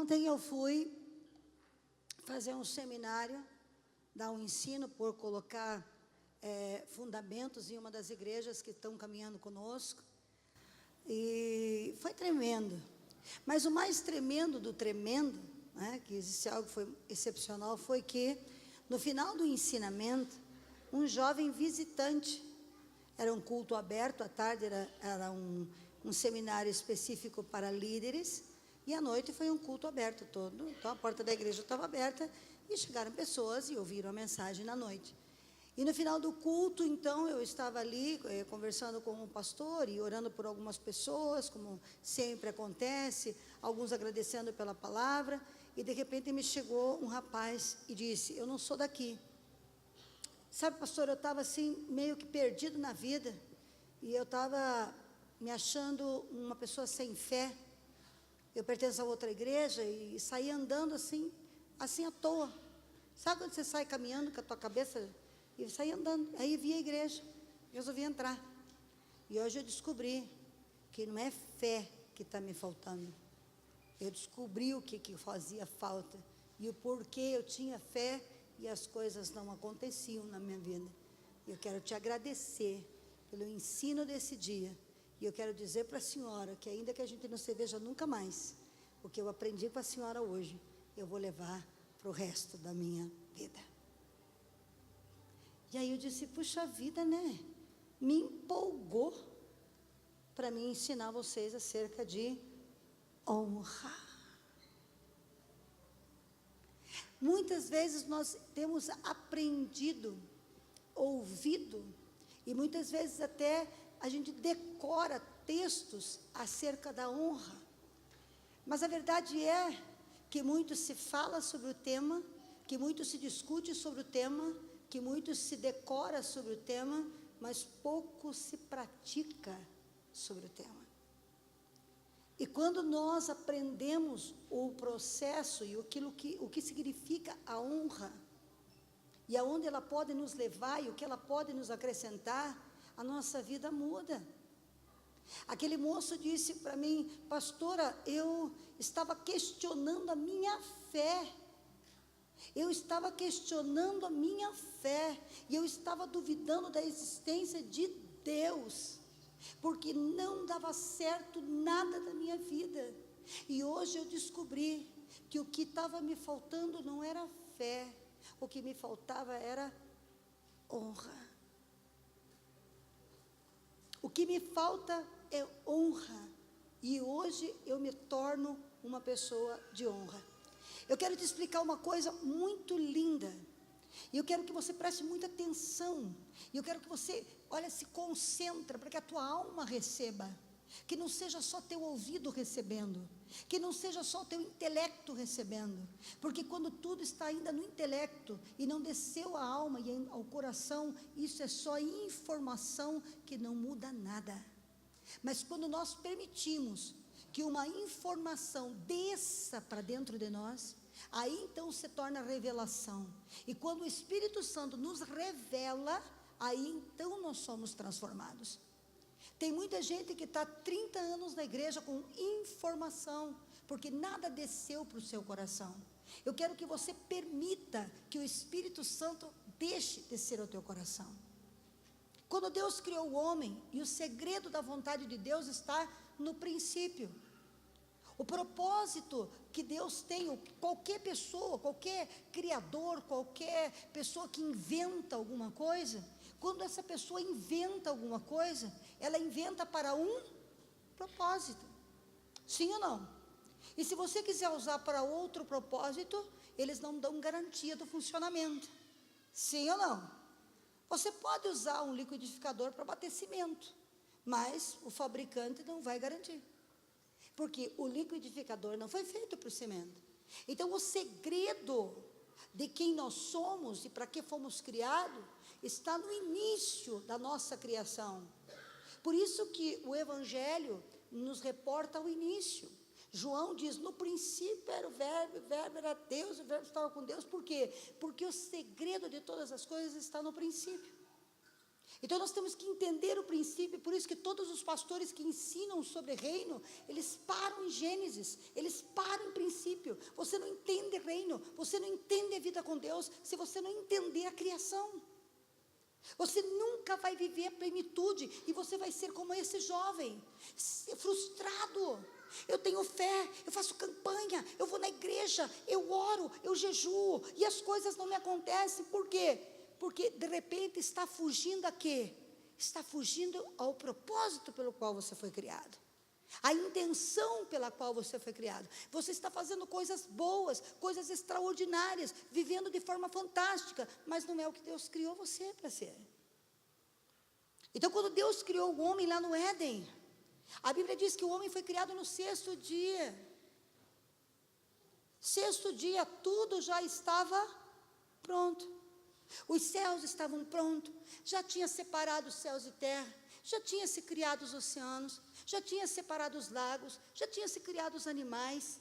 Ontem eu fui fazer um seminário, dar um ensino por colocar fundamentos em uma das igrejas que estão caminhando conosco, e foi tremendo. Mas o mais tremendo do tremendo, né, que existe algo que foi excepcional, foi que no final do ensinamento, um jovem visitante, era um culto aberto, à tarde era um seminário específico para líderes, e à noite foi um culto aberto todo. Então a porta da igreja estava aberta e chegaram pessoas e ouviram a mensagem na noite. E no final do culto, então, eu estava ali conversando com o pastor e orando por algumas pessoas, como sempre acontece, alguns agradecendo pela palavra, e de repente me chegou um rapaz e disse: eu não sou daqui. Sabe, pastor, eu estava assim, meio que perdido na vida, e eu estava me achando uma pessoa sem fé. Eu pertenço a outra igreja e saí andando assim à toa. Sabe quando você sai caminhando com a tua cabeça? E eu saí andando, aí vi a igreja, resolvi entrar. E hoje eu descobri que não é fé que está me faltando. Eu descobri o que fazia falta e o porquê eu tinha fé e as coisas não aconteciam na minha vida. E eu quero te agradecer pelo ensino desse dia. E eu quero dizer para a senhora que ainda que a gente não se veja nunca mais, o que eu aprendi com a senhora hoje, eu vou levar para o resto da minha vida. E aí eu disse: puxa vida, né? Me empolgou para me ensinar vocês acerca de honra. Muitas vezes nós temos aprendido, ouvido, e muitas vezes até a gente decora textos acerca da honra. Mas a verdade é que muito se fala sobre o tema, que muito se discute sobre o tema, que muito se decora sobre o tema, mas pouco se pratica sobre o tema. E quando nós aprendemos o processo e o que significa a honra, e aonde ela pode nos levar e o que ela pode nos acrescentar, a nossa vida muda. Aquele moço disse para mim: pastora, eu estava questionando a minha fé. Eu estava questionando a minha fé, e eu estava duvidando da existência de Deus, porque não dava certo nada da minha vida. E hoje eu descobri que o que estava me faltando não era fé, o que me faltava era honra. O que me falta é honra, e hoje eu me torno uma pessoa de honra. Eu quero te explicar uma coisa muito linda, e eu quero que você preste muita atenção, e eu quero que você, se concentra para que a tua alma receba, que não seja só teu ouvido recebendo, que não seja só teu intelecto recebendo, porque quando tudo está ainda no intelecto, e não desceu a alma e ao coração, isso é só informação que não muda nada. Mas quando nós permitimos que uma informação desça para dentro de nós, aí então se torna revelação, e quando o Espírito Santo nos revela, aí então nós somos transformados. Tem muita gente que está 30 anos na igreja com informação, porque nada desceu para o seu coração. Eu quero que você permita que o Espírito Santo deixe descer ao teu coração. Quando Deus criou o homem, e o segredo da vontade de Deus está no princípio. O propósito que Deus tem, qualquer pessoa, qualquer criador, qualquer pessoa que inventa alguma coisa, quando essa pessoa inventa alguma coisa, ela inventa para um propósito. Sim ou não? E se você quiser usar para outro propósito, eles não dão garantia do funcionamento. Sim ou não? Você pode usar um liquidificador para bater cimento, mas o fabricante não vai garantir, porque o liquidificador não foi feito para o cimento. Então o segredo de quem nós somos e para que fomos criados está no início da nossa criação. Por isso que o Evangelho nos reporta ao início. João diz: no princípio era o verbo era Deus, o verbo estava com Deus. Por quê? Porque o segredo de todas as coisas está no princípio. Então nós temos que entender o princípio, por isso que todos os pastores que ensinam sobre reino, eles param em Gênesis, eles param em princípio. Você não entende reino, você não entende a vida com Deus, se você não entender a criação. Você nunca vai viver a plenitude, e você vai ser como esse jovem, frustrado. Eu tenho fé, eu faço campanha, eu vou na igreja, eu oro, eu jejuo, e as coisas não me acontecem. Por quê? Porque de repente está fugindo a quê? Está fugindo ao propósito pelo qual você foi criado, a intenção pela qual você foi criado. Você está fazendo coisas boas, coisas extraordinárias, vivendo de forma fantástica, mas não é o que Deus criou você para ser. Então, quando Deus criou o homem lá no Éden, a Bíblia diz que o homem foi criado no sexto dia. Sexto dia, tudo já estava pronto. Os céus estavam prontos, já tinha separado os céus e terra, já tinha se criado os oceanos, já tinha separado os lagos, já tinha se criado os animais,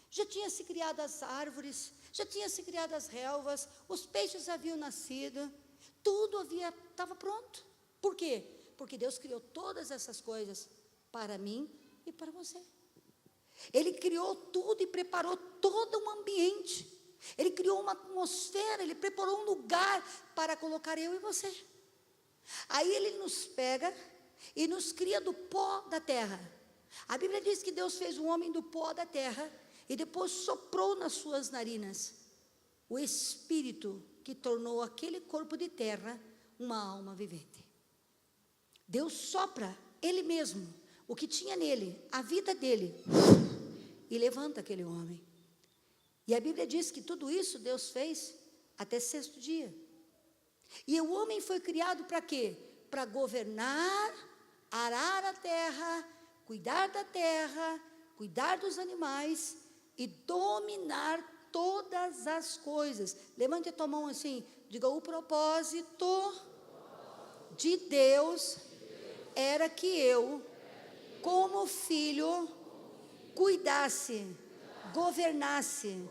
já tinha se criado as árvores, já tinha se criado as relvas, os peixes haviam nascido, tudo estava pronto. Por quê? Porque Deus criou todas essas coisas para mim e para você. Ele criou tudo e preparou todo um ambiente. Ele criou uma atmosfera, Ele preparou um lugar para colocar eu e você. Aí Ele nos pega e nos cria do pó da terra. A Bíblia diz que Deus fez o homem do pó da terra e depois soprou nas suas narinas o Espírito que tornou aquele corpo de terra uma alma vivente. Deus sopra Ele mesmo, o que tinha nele, a vida dele, e levanta aquele homem. E a Bíblia diz que tudo isso Deus fez até sexto dia. E o homem foi criado para quê? Para governar, arar a terra, cuidar da terra, cuidar dos animais e dominar todas as coisas. Levante a tua mão assim, diga: o propósito de Deus era que eu, como filho, cuidasse, governasse,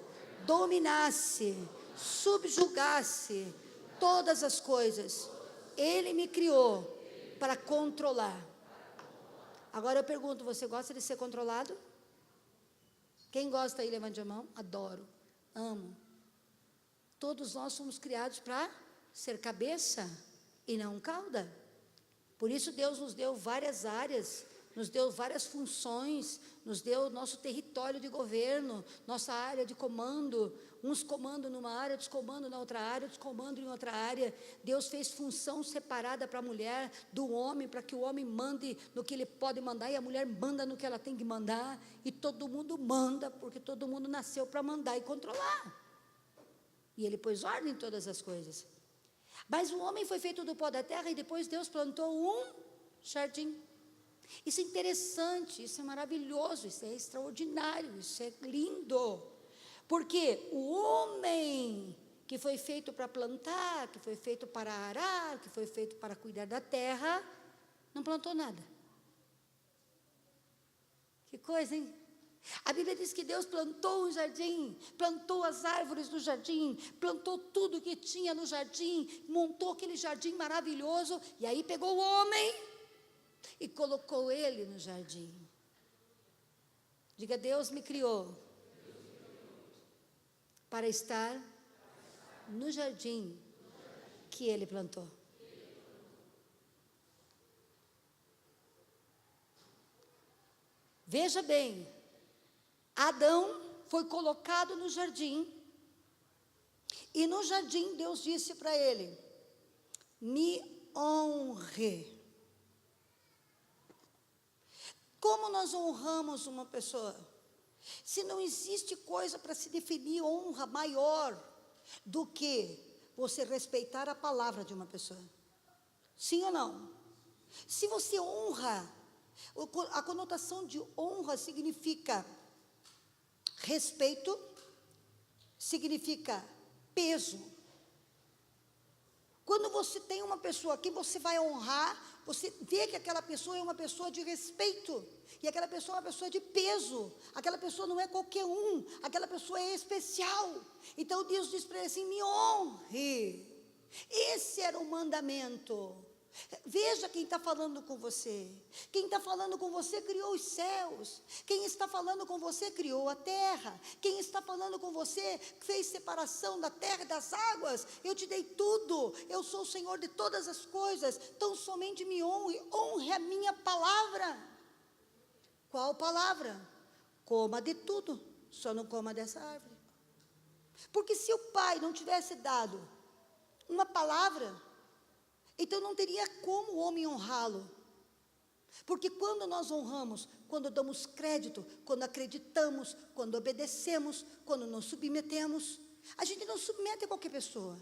dominasse, subjugasse todas as coisas. Ele me criou para controlar. Agora eu pergunto, você gosta de ser controlado? Quem gosta aí, levante a mão. Adoro, amo. Todos nós somos criados para ser cabeça e não cauda. Por isso Deus nos deu várias áreas, nos deu várias funções, nos deu o nosso território de governo, nossa área de comando. Uns comandam numa área, outros comandam na outra área, outros comandam em outra área. Deus fez função separada para a mulher, do homem, para que o homem mande no que ele pode mandar, e a mulher manda no que ela tem que mandar, e todo mundo manda, porque todo mundo nasceu para mandar e controlar. E Ele pôs ordem em todas as coisas. Mas o homem foi feito do pó da terra, e depois Deus plantou um jardim. Isso é interessante, isso é maravilhoso, isso é extraordinário, isso é lindo, porque o homem que foi feito para plantar, que foi feito para arar, que foi feito para cuidar da terra, não plantou nada. Que coisa, hein? A Bíblia diz que Deus plantou um jardim, plantou as árvores do jardim, plantou tudo que tinha no jardim, montou aquele jardim maravilhoso, e aí pegou o homem e colocou ele no jardim. Diga: Deus me criou para estar no jardim que Ele plantou. Veja bem, Adão foi colocado no jardim, e no jardim Deus disse para ele: me honre. Como nós honramos uma pessoa? Se não existe coisa para se definir honra maior do que você respeitar a palavra de uma pessoa. Sim ou não? Se você honra, a conotação de honra significa respeito, significa peso. Quando você tem uma pessoa que você vai honrar, você vê que aquela pessoa é uma pessoa de respeito, e aquela pessoa é uma pessoa de peso, aquela pessoa não é qualquer um, aquela pessoa é especial. Então Deus diz para ele assim: me honre. Esse era o mandamento. Veja quem está falando com você. Quem está falando com você criou os céus. Quem está falando com você criou a terra. Quem está falando com você fez separação da terra e das águas. Eu te dei tudo. Eu sou o Senhor de todas as coisas. Então somente me honre. Honre a minha palavra. Qual palavra? Coma de tudo, só não coma dessa árvore. Porque se o Pai não tivesse dado uma palavra, então não teria como o homem honrá-lo. Porque quando nós honramos, quando damos crédito, quando acreditamos, quando obedecemos, quando nos submetemos, a gente não submete a qualquer pessoa.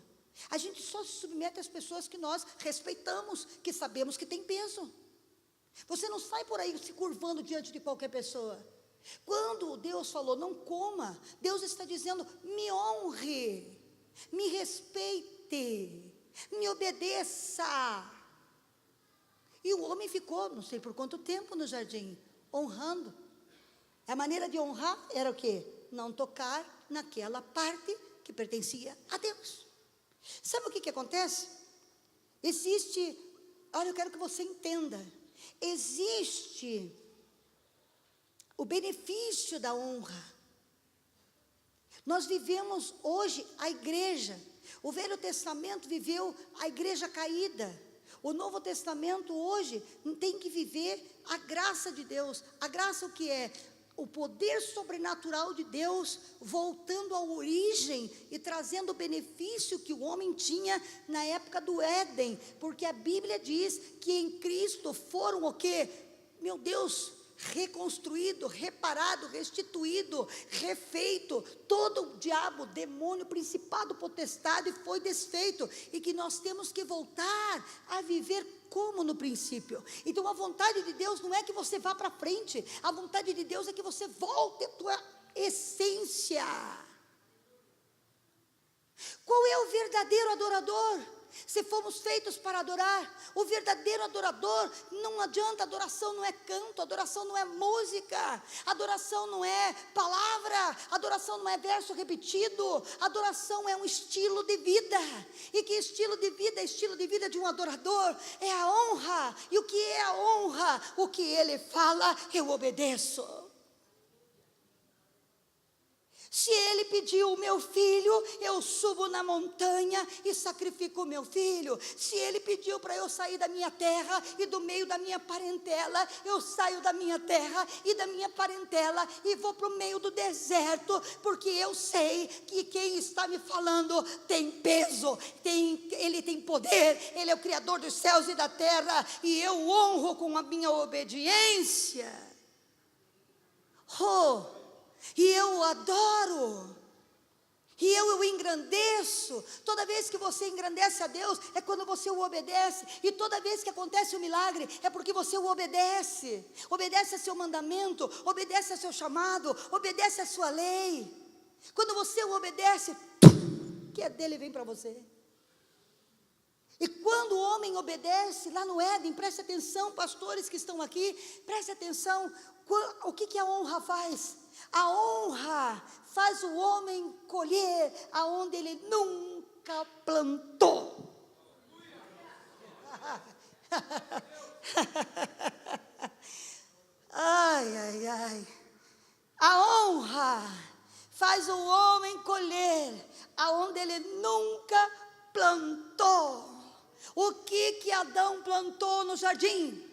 A gente só se submete às pessoas que nós respeitamos, que sabemos que tem peso. Você não sai por aí se curvando diante de qualquer pessoa. Quando Deus falou, não coma, Deus está dizendo, me honre, me respeite, me obedeça. E o homem ficou, não sei por quanto tempo no jardim, honrando. A maneira de honrar era o quê? Não tocar naquela parte que pertencia a Deus. Sabe o que acontece? Olha, eu quero que você entenda, existe o benefício da honra. Nós vivemos hoje a igreja. O Velho Testamento viveu a igreja caída. O Novo Testamento hoje tem que viver a graça de Deus. A graça o que é? O poder sobrenatural de Deus voltando à origem e trazendo o benefício que o homem tinha na época do Éden. Porque a Bíblia diz que em Cristo foram o quê? Meu Deus, reconstruído, reparado, restituído, refeito, todo o diabo, demônio, principado, potestade foi desfeito, e que nós temos que voltar a viver como no princípio. Então a vontade de Deus não é que você vá para frente, a vontade de Deus é que você volte à tua essência. Qual é o verdadeiro adorador? Se fomos feitos para adorar, o verdadeiro adorador, não adianta, adoração não é canto, adoração não é música, adoração não é palavra, adoração não é verso repetido, adoração é um estilo de vida. E que estilo de vida? Estilo de vida de um adorador é a honra. E o que é a honra? O que ele fala, eu obedeço. Se ele pediu o meu filho, eu subo na montanha e sacrifico o meu filho. Se ele pediu para eu sair da minha terra e do meio da minha parentela, eu saio da minha terra e da minha parentela e vou para o meio do deserto, porque eu sei que quem está me falando tem peso, ele tem poder, ele é o Criador dos céus e da terra, e eu honro com a minha obediência. E eu o adoro, e eu o engrandeço. Toda vez que você engrandece a Deus, é quando você o obedece. E toda vez que acontece um milagre, é porque você o obedece. Obedece a seu mandamento, obedece a seu chamado, obedece a sua lei. Quando você o obedece, o que é dele vem para você. E quando o homem obedece, lá no Éden, preste atenção, pastores que estão aqui, preste atenção, o que a honra faz? A honra faz o homem colher aonde ele nunca plantou. Ai, ai, ai. A honra faz o homem colher aonde ele nunca plantou. O que Adão plantou no jardim?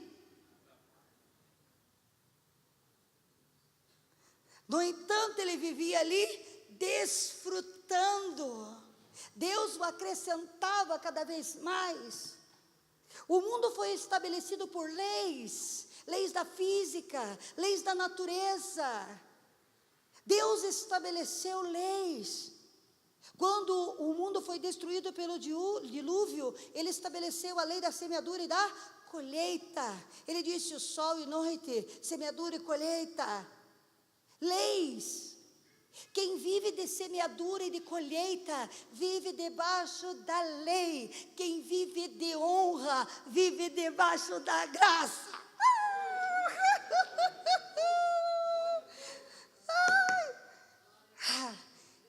No entanto, ele vivia ali desfrutando. Deus o acrescentava cada vez mais. O mundo foi estabelecido por leis da física, leis da natureza. Deus estabeleceu leis. Quando o mundo foi destruído pelo dilúvio, ele estabeleceu a lei da semeadura e da colheita. Ele disse: o sol e noite, semeadura e colheita. Leis. Quem vive de semeadura e de colheita, vive debaixo da lei. Quem vive de honra, vive debaixo da graça.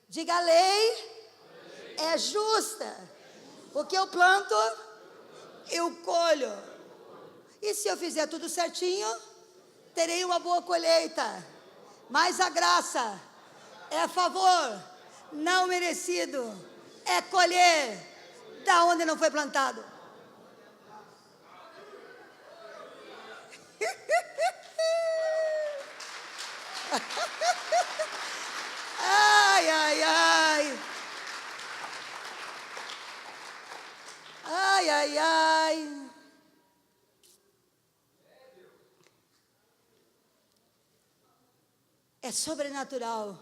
Diga: a lei é justa. O que eu planto, eu colho. E se eu fizer tudo certinho, terei uma boa colheita. Mas a graça é favor não merecido, é colher da onde não foi plantado. Ai, ai, ai. Ai, ai, ai. É sobrenatural.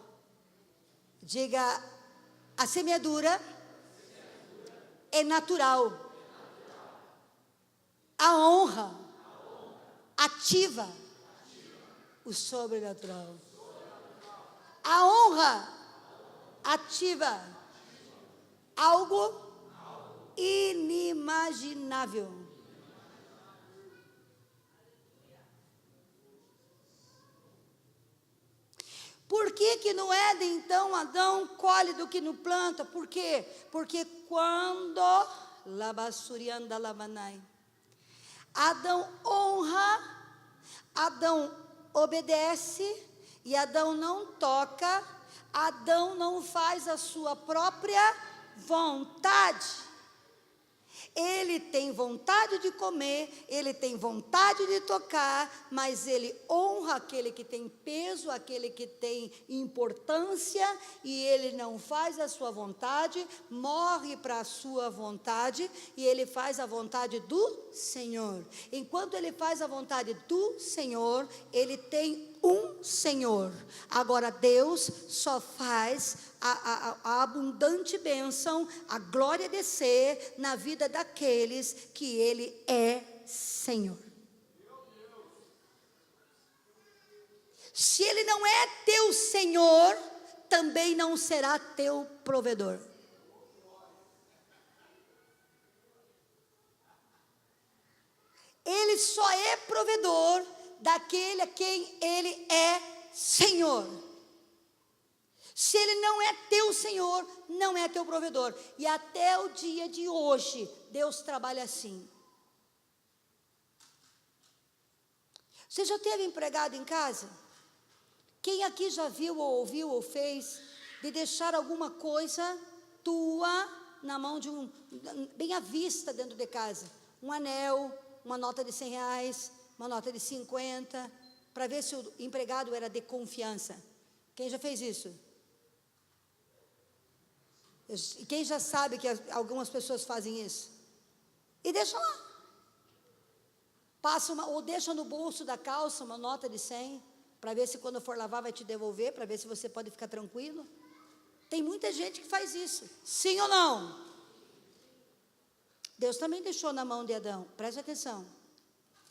Diga, a semeadura é natural. A honra ativa o sobrenatural. A honra ativa algo inimaginável. Por que no Éden, então, Adão colhe do que não planta? Por quê? Porque quando Adão honra, Adão obedece, e Adão não toca, Adão não faz a sua própria vontade. Ele tem vontade de comer, ele tem vontade de tocar, mas ele honra aquele que tem peso, aquele que tem importância, e ele não faz a sua vontade, morre para a sua vontade, e ele faz a vontade do Senhor. Enquanto ele faz a vontade do Senhor, ele tem um Senhor. Agora Deus só faz a abundante bênção, a glória descer na vida daqueles que Ele é Senhor. Se Ele não é teu Senhor, também não será teu provedor. Ele só é provedor daquele a quem Ele é Senhor. Se Ele não é teu Senhor, não é teu provedor. E até o dia de hoje, Deus trabalha assim. Você já teve empregado em casa? Quem aqui já viu ou ouviu ou fez de deixar alguma coisa tua na mão de bem à vista dentro de casa? Um anel, uma nota de R$100, uma nota de 50, para ver se o empregado era de confiança. Quem já fez isso? E quem já sabe que algumas pessoas fazem isso? E deixa lá. Passa ou deixa no bolso da calça uma nota de 100, para ver se quando for lavar vai te devolver, para ver se você pode ficar tranquilo. Tem muita gente que faz isso. Sim ou não? Deus também deixou na mão de Adão. Preste atenção.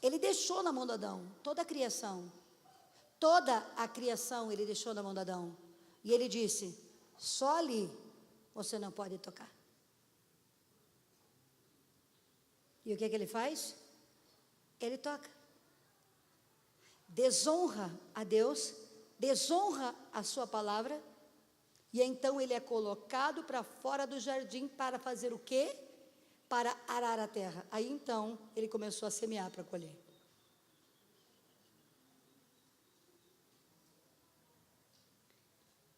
Ele deixou na mão de Adão toda a criação. Toda a criação Ele deixou na mão de Adão. E Ele disse, só ali você não pode tocar. E o que Ele faz? Ele toca. Desonra a Deus, desonra a sua palavra, e então ele é colocado para fora do jardim para fazer o quê? Para arar a terra. Aí então ele começou a semear para colher.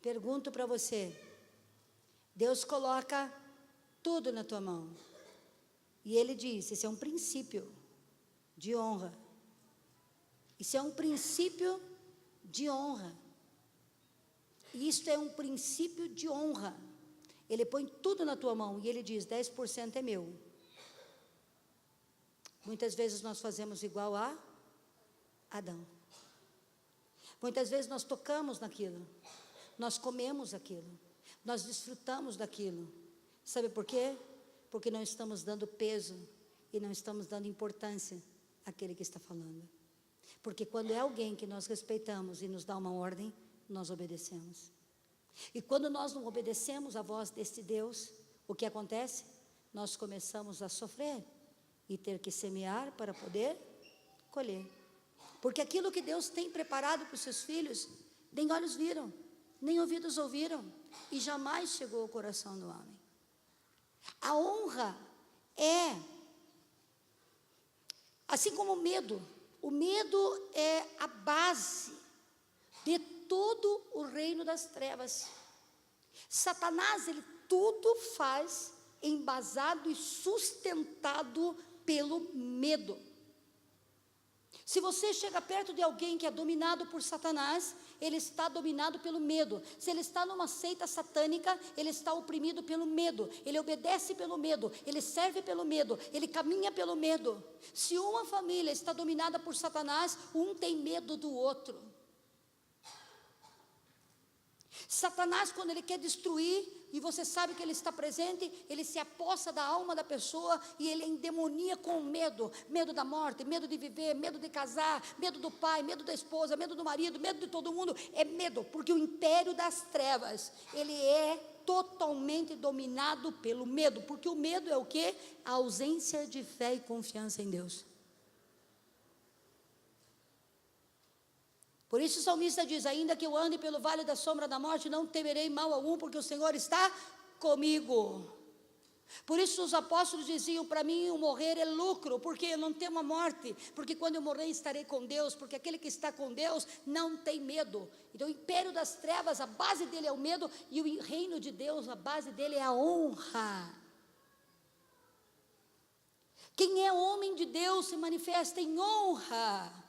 Pergunto para você, Deus coloca tudo na tua mão, e Ele diz, esse é um princípio de honra, isso é um princípio de honra, isto é um princípio de honra. Ele põe tudo na tua mão, e Ele diz, 10% é meu. Muitas vezes nós fazemos igual a Adão, muitas vezes nós tocamos naquilo, nós comemos aquilo, nós desfrutamos daquilo. Sabe por quê? Porque não estamos dando peso e não estamos dando importância àquele que está falando. Porque quando é alguém que nós respeitamos e nos dá uma ordem, nós obedecemos. E quando nós não obedecemos a voz deste Deus, o que acontece? Nós começamos a sofrer e ter que semear para poder colher. Porque aquilo que Deus tem preparado para os seus filhos, nem olhos viram, nem ouvidos ouviram, e jamais chegou ao coração do homem. A honra é Assim como o medo é a base de todo o reino das trevas. Satanás, ele tudo faz embasado e sustentado pelo medo. Se você chega perto de alguém que é dominado por Satanás, ele está dominado pelo medo. Se ele está numa seita satânica, ele está oprimido pelo medo. Ele obedece pelo medo, ele serve pelo medo, ele caminha pelo medo. Se uma família está dominada por Satanás, um tem medo do outro. Satanás, quando ele quer destruir, e você sabe que ele está presente, ele se apossa da alma da pessoa e ele endemonia com medo. Medo da morte, medo de viver, medo de casar, medo do pai, medo da esposa, medo do marido, medo de todo mundo. É medo, porque o império das trevas, ele é totalmente dominado pelo medo. Porque o medo é o quê? A ausência de fé e confiança em Deus. Por isso o salmista diz: ainda que eu ande pelo vale da sombra da morte, não temerei mal algum, porque o Senhor está comigo. Por isso os apóstolos diziam: para mim o morrer é lucro, porque eu não temo a morte, porque quando eu morrer estarei com Deus, porque aquele que está com Deus não tem medo. Então o império das trevas, a base dele é o medo, e o reino de Deus, a base dele é a honra. Quem é homem de Deus se manifesta em honra.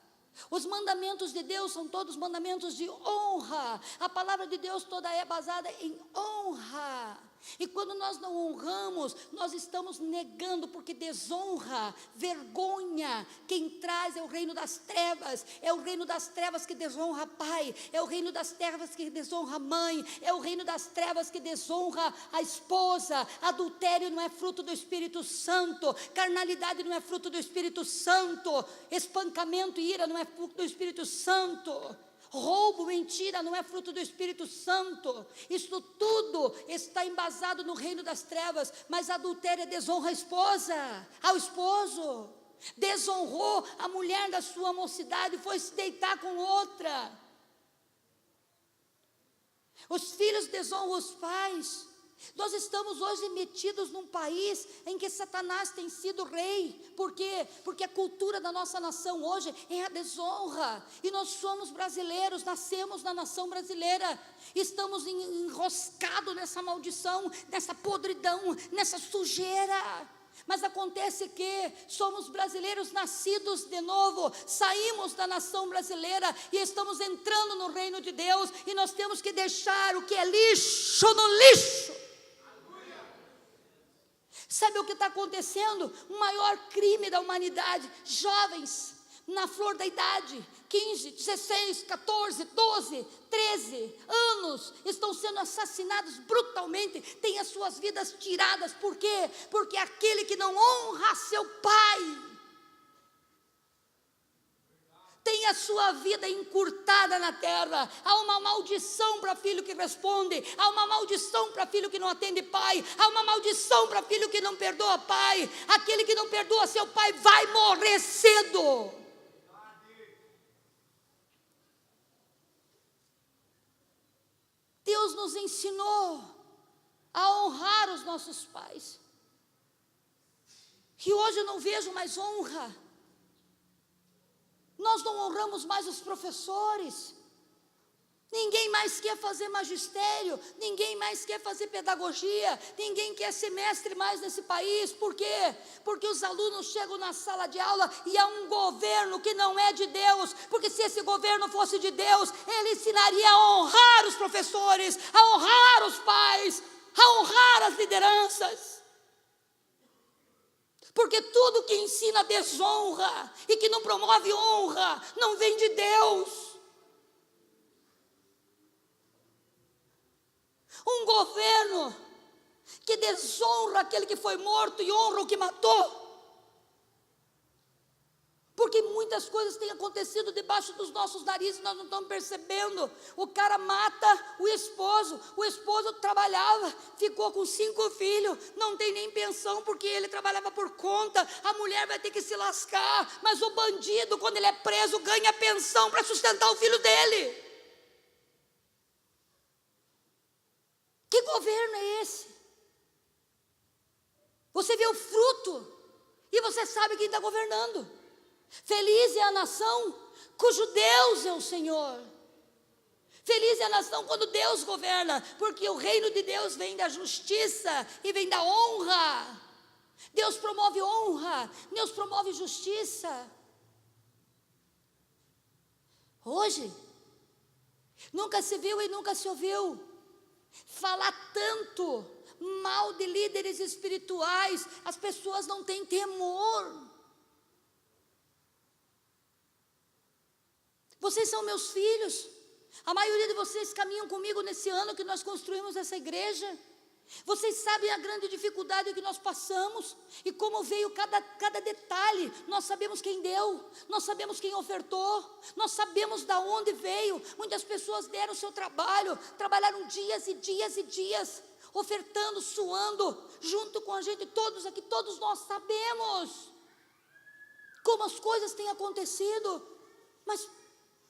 Os mandamentos de Deus são todos mandamentos de honra. A palavra de Deus toda é basada em honra. E quando nós não honramos, nós estamos negando, porque desonra, vergonha, quem traz é o reino das trevas. É o reino das trevas que desonra pai, é o reino das trevas que desonra mãe, é o reino das trevas que desonra a esposa. Adultério não é fruto do Espírito Santo, carnalidade não é fruto do Espírito Santo, espancamento e ira não é fruto do Espírito Santo. Roubo, mentira, não é fruto do Espírito Santo. Isso tudo está embasado no reino das trevas. Mas adultério é desonra à esposa, ao esposo. Desonrou a mulher da sua mocidade, foi se deitar com outra. Os filhos desonram os pais. Nós estamos hoje metidos num país em que Satanás tem sido rei. Por quê? Porque a cultura da nossa nação hoje é a desonra. E nós somos brasileiros, nascemos na nação brasileira. Estamos enroscados nessa maldição, nessa podridão, nessa sujeira. Mas acontece que somos brasileiros nascidos de novo, saímos da nação brasileira e estamos entrando no reino de Deus. E nós temos que deixar o que é lixo no lixo. Sabe o que está acontecendo? O maior crime da humanidade: jovens na flor da idade, 15, 16, 14, 12, 13 anos, estão sendo assassinados brutalmente, têm as suas vidas tiradas. Por quê? Porque aquele que não honra seu pai tem a sua vida encurtada na terra. Há uma maldição para filho que responde, há uma maldição para filho que não atende pai, há uma maldição para filho que não perdoa pai. Aquele que não perdoa seu pai vai morrer cedo. Deus nos ensinou a honrar os nossos pais, e hoje eu não vejo mais honra. Nós não honramos mais os professores. Ninguém mais quer fazer magistério, ninguém mais quer fazer pedagogia, ninguém quer ser mestre mais nesse país. Por quê? Porque os alunos chegam na sala de aula e há um governo que não é de Deus. Porque se esse governo fosse de Deus, ele ensinaria a honrar os professores, a honrar os pais, a honrar as lideranças. Porque tudo que ensina desonra e que não promove honra não vem de Deus. Um governo que desonra aquele que foi morto e honra o que matou. Porque muitas coisas têm acontecido debaixo dos nossos narizes, nós não estamos percebendo. O cara mata o esposo trabalhava, ficou com 5 filhos, não tem nem pensão porque ele trabalhava por conta, a mulher vai ter que se lascar, mas o bandido, quando ele é preso, ganha pensão para sustentar o filho dele. Que governo é esse? Você vê o fruto e você sabe quem está governando. Feliz é a nação cujo Deus é o Senhor. Feliz é a nação quando Deus governa, porque o reino de Deus vem da justiça e vem da honra. Deus promove honra, Deus promove justiça. Hoje, nunca se viu e nunca se ouviu falar tanto mal de líderes espirituais. As pessoas não têm temor. Vocês são meus filhos. A maioria de vocês caminham comigo nesse ano que nós construímos essa igreja. Vocês sabem a grande dificuldade que nós passamos e como veio cada detalhe. Nós sabemos quem deu, nós sabemos quem ofertou, nós sabemos de onde veio. Muitas pessoas deram o seu trabalho, trabalharam dias e dias e dias, ofertando, suando, junto com a gente. Todos aqui, todos nós sabemos como as coisas têm acontecido. Mas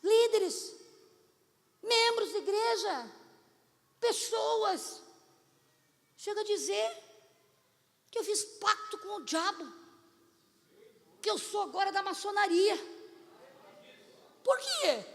líderes, membros da igreja, pessoas, chega a dizer que eu fiz pacto com o diabo, que eu sou agora da maçonaria. Por quê?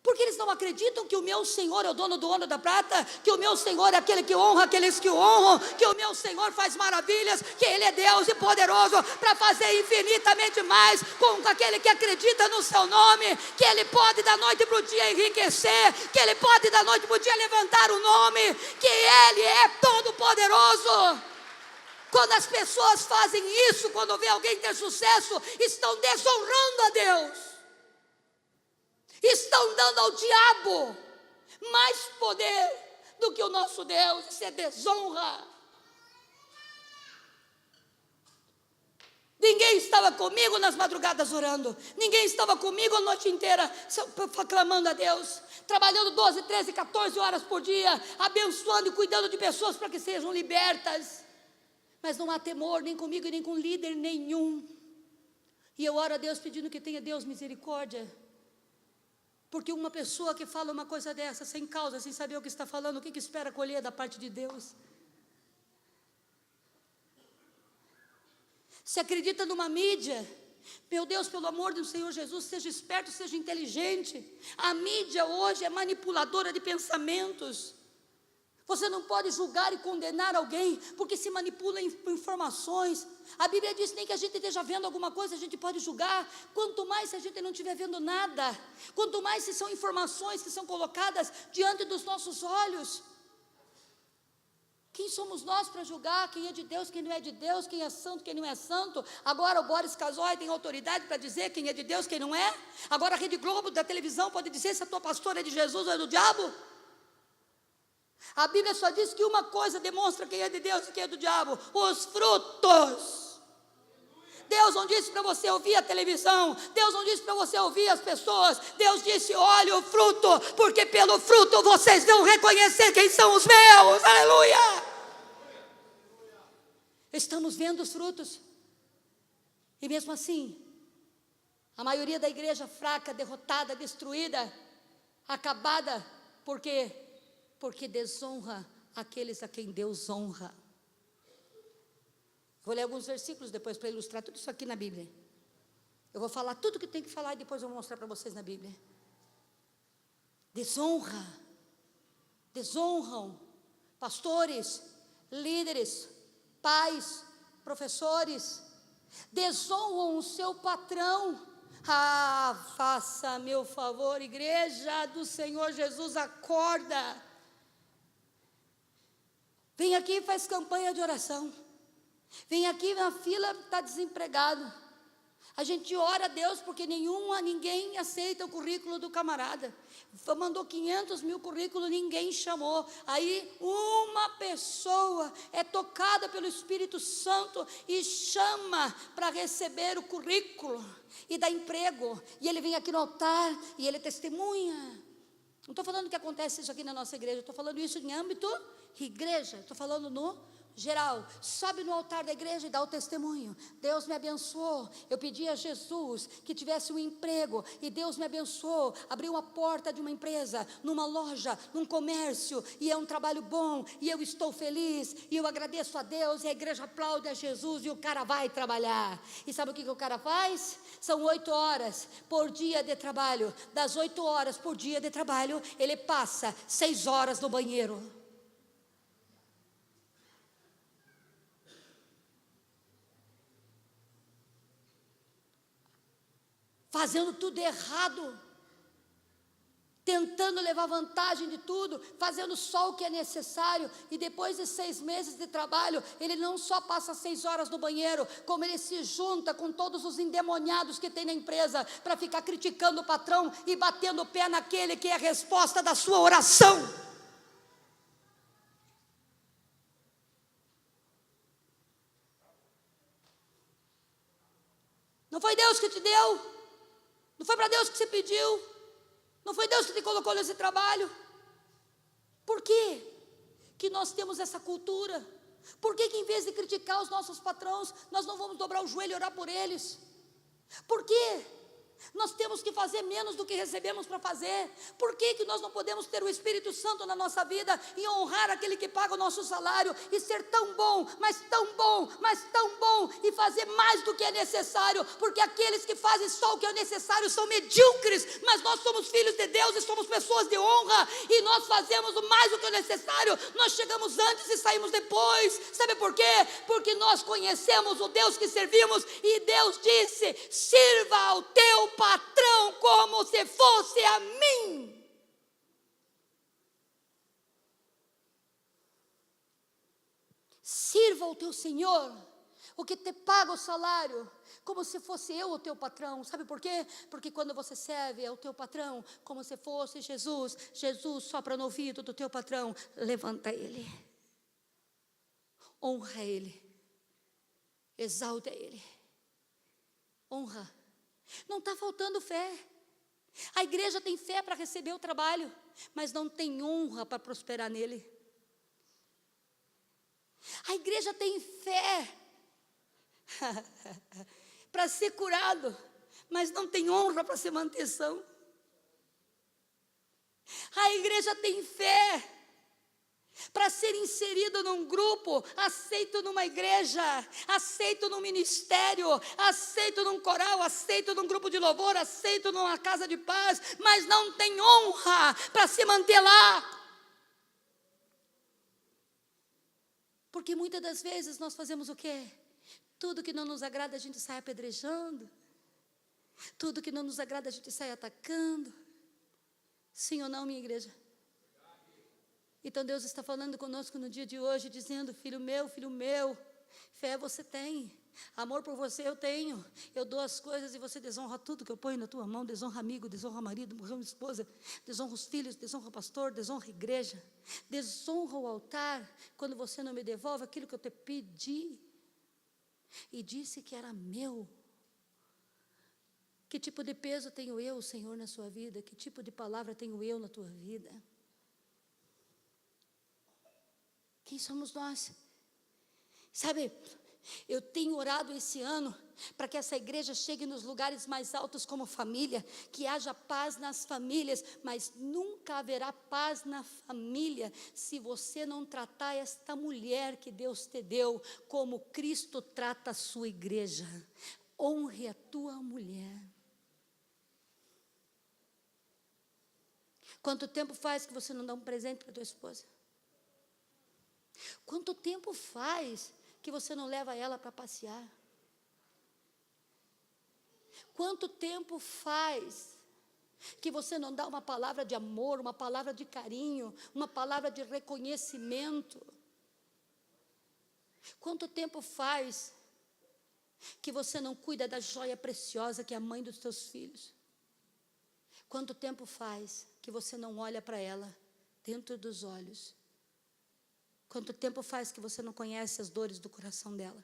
Porque eles não acreditam que o meu Senhor é o dono do ouro e da prata, que o meu Senhor é aquele que honra aqueles que o honram, que o meu Senhor faz maravilhas, que Ele é Deus e poderoso para fazer infinitamente mais com aquele que acredita no seu nome, que Ele pode da noite para o dia enriquecer, que Ele pode da noite para o dia levantar o nome, que Ele é todo poderoso. Quando as pessoas fazem isso, quando vê alguém ter sucesso, estão desonrando a Deus. Estão dando ao diabo mais poder do que o nosso Deus. Isso é desonra. Ninguém estava comigo nas madrugadas orando. Ninguém estava comigo a noite inteira clamando a Deus, trabalhando 12, 13, 14 horas por dia, abençoando e cuidando de pessoas para que sejam libertas. Mas não há temor nem comigo e nem com líder nenhum. E eu oro a Deus pedindo que tenha Deus misericórdia. Porque uma pessoa que fala uma coisa dessa, sem causa, sem saber o que está falando, o que espera colher da parte de Deus? Se acredita numa mídia, meu Deus, pelo amor do Senhor Jesus, seja esperto, seja inteligente. A mídia hoje é manipuladora de pensamentos. Você não pode julgar e condenar alguém, porque se manipula informações. A Bíblia diz nem que a gente esteja vendo alguma coisa, a gente pode julgar. Quanto mais se a gente não estiver vendo nada, quanto mais se são informações que são colocadas diante dos nossos olhos. Quem somos nós para julgar quem é de Deus, quem não é de Deus, quem é santo, quem não é santo? Agora o Boris Casoy tem autoridade para dizer quem é de Deus, quem não é? Agora a Rede Globo da televisão pode dizer se a tua pastora é de Jesus ou é do diabo? A Bíblia só diz que uma coisa demonstra quem é de Deus e quem é do diabo: os frutos. Deus não disse para você ouvir a televisão, Deus não disse para você ouvir as pessoas, Deus disse: olhe o fruto, porque pelo fruto vocês vão reconhecer quem são os meus. Aleluia! Estamos vendo os frutos, e mesmo assim, a maioria da igreja fraca, derrotada, destruída, acabada, porque desonra aqueles a quem Deus honra. Vou ler alguns versículos depois para ilustrar tudo isso aqui na Bíblia. Eu vou falar tudo que tem que falar e depois eu vou mostrar para vocês na Bíblia. Desonram pastores, líderes, pais, professores, desonram o seu patrão. Ah, faça meu favor, igreja do Senhor Jesus, acorda. Vem aqui e faz campanha de oração. Vem aqui na fila, está desempregado. A gente ora a Deus porque ninguém aceita o currículo do camarada. Mandou 500 mil currículos, ninguém chamou. Aí uma pessoa é tocada pelo Espírito Santo e chama para receber o currículo e dá emprego. E ele vem aqui no altar e ele testemunha. Não estou falando que acontece isso aqui na nossa igreja, estou falando isso em âmbito igreja, estou falando geral, sobe no altar da igreja e dá o testemunho. Deus me abençoou, eu pedi a Jesus que tivesse um emprego, e Deus me abençoou, abriu a porta de uma empresa, numa loja, num comércio, e é um trabalho bom, e eu estou feliz, e eu agradeço a Deus, e a igreja aplaude a Jesus, e o cara vai trabalhar. E sabe o que o cara faz? São 8 horas por dia de trabalho. Das 8 horas por dia de trabalho, ele passa 6 horas no banheiro. Fazendo tudo errado, tentando levar vantagem de tudo, fazendo só o que é necessário, e depois de 6 meses de trabalho, ele não só passa 6 horas no banheiro, como ele se junta com todos os endemoniados que tem na empresa, para ficar criticando o patrão, e batendo o pé naquele que é a resposta da sua oração. Não foi Deus que te deu? Não foi para Deus que você pediu? Não foi Deus que te colocou nesse trabalho? Por quê que nós temos essa cultura? Por que em vez de criticar os nossos patrões, nós não vamos dobrar o joelho e orar por eles? Por quê? Nós temos que fazer menos do que recebemos para fazer. Por que nós não podemos ter o Espírito Santo na nossa vida e honrar aquele que paga o nosso salário, e ser tão bom, mas tão bom, mas tão bom, e fazer mais do que é necessário? Porque aqueles que fazem só o que é necessário são medíocres, mas nós somos filhos de Deus e somos pessoas de honra, e nós fazemos o mais do que é necessário. Nós chegamos antes e saímos depois. Sabe por quê? Porque nós conhecemos o Deus que servimos, e Deus disse: sirva ao teu patrão como se fosse a mim. Sirva ao teu Senhor, o que te paga o salário, como se fosse eu o teu patrão. Sabe por quê? Porque quando você serve ao teu patrão como se fosse Jesus, Jesus sopra no ouvido do teu patrão: levanta ele, honra ele, exalta ele, honra. Não está faltando fé. A igreja tem fé para receber o trabalho, mas não tem honra para prosperar nele. A igreja tem fé para ser curado, mas não tem honra para ser manutenção. A igreja tem fé para ser inserido num grupo, aceito numa igreja, aceito num ministério, aceito num coral, aceito num grupo de louvor, aceito numa casa de paz, mas não tem honra para se manter lá. Porque muitas das vezes nós fazemos o quê? Tudo que não nos agrada a gente sai apedrejando, tudo que não nos agrada a gente sai atacando. Sim ou não, minha igreja? Então Deus está falando conosco no dia de hoje, dizendo: filho meu, fé você tem, amor por você eu tenho, eu dou as coisas e você desonra tudo que eu ponho na tua mão, desonra amigo, desonra marido, desonra esposa, desonra os filhos, desonra o pastor, desonra a igreja, desonra o altar, quando você não me devolve aquilo que eu te pedi, e disse que era meu. Que tipo de peso tenho eu, Senhor, na sua vida? Que tipo de palavra tenho eu na tua vida? Quem somos nós? Sabe, eu tenho orado esse ano para que essa igreja chegue nos lugares mais altos como família, que haja paz nas famílias, mas nunca haverá paz na família se você não tratar esta mulher que Deus te deu como Cristo trata a sua igreja. Honre a tua mulher. Quanto tempo faz que você não dá um presente para tua esposa? Quanto tempo faz que você não leva ela para passear? Quanto tempo faz que você não dá uma palavra de amor, uma palavra de carinho, uma palavra de reconhecimento? Quanto tempo faz que você não cuida da joia preciosa que é a mãe dos teus filhos? Quanto tempo faz que você não olha para ela dentro dos olhos? Quanto tempo faz que você não conhece as dores do coração dela?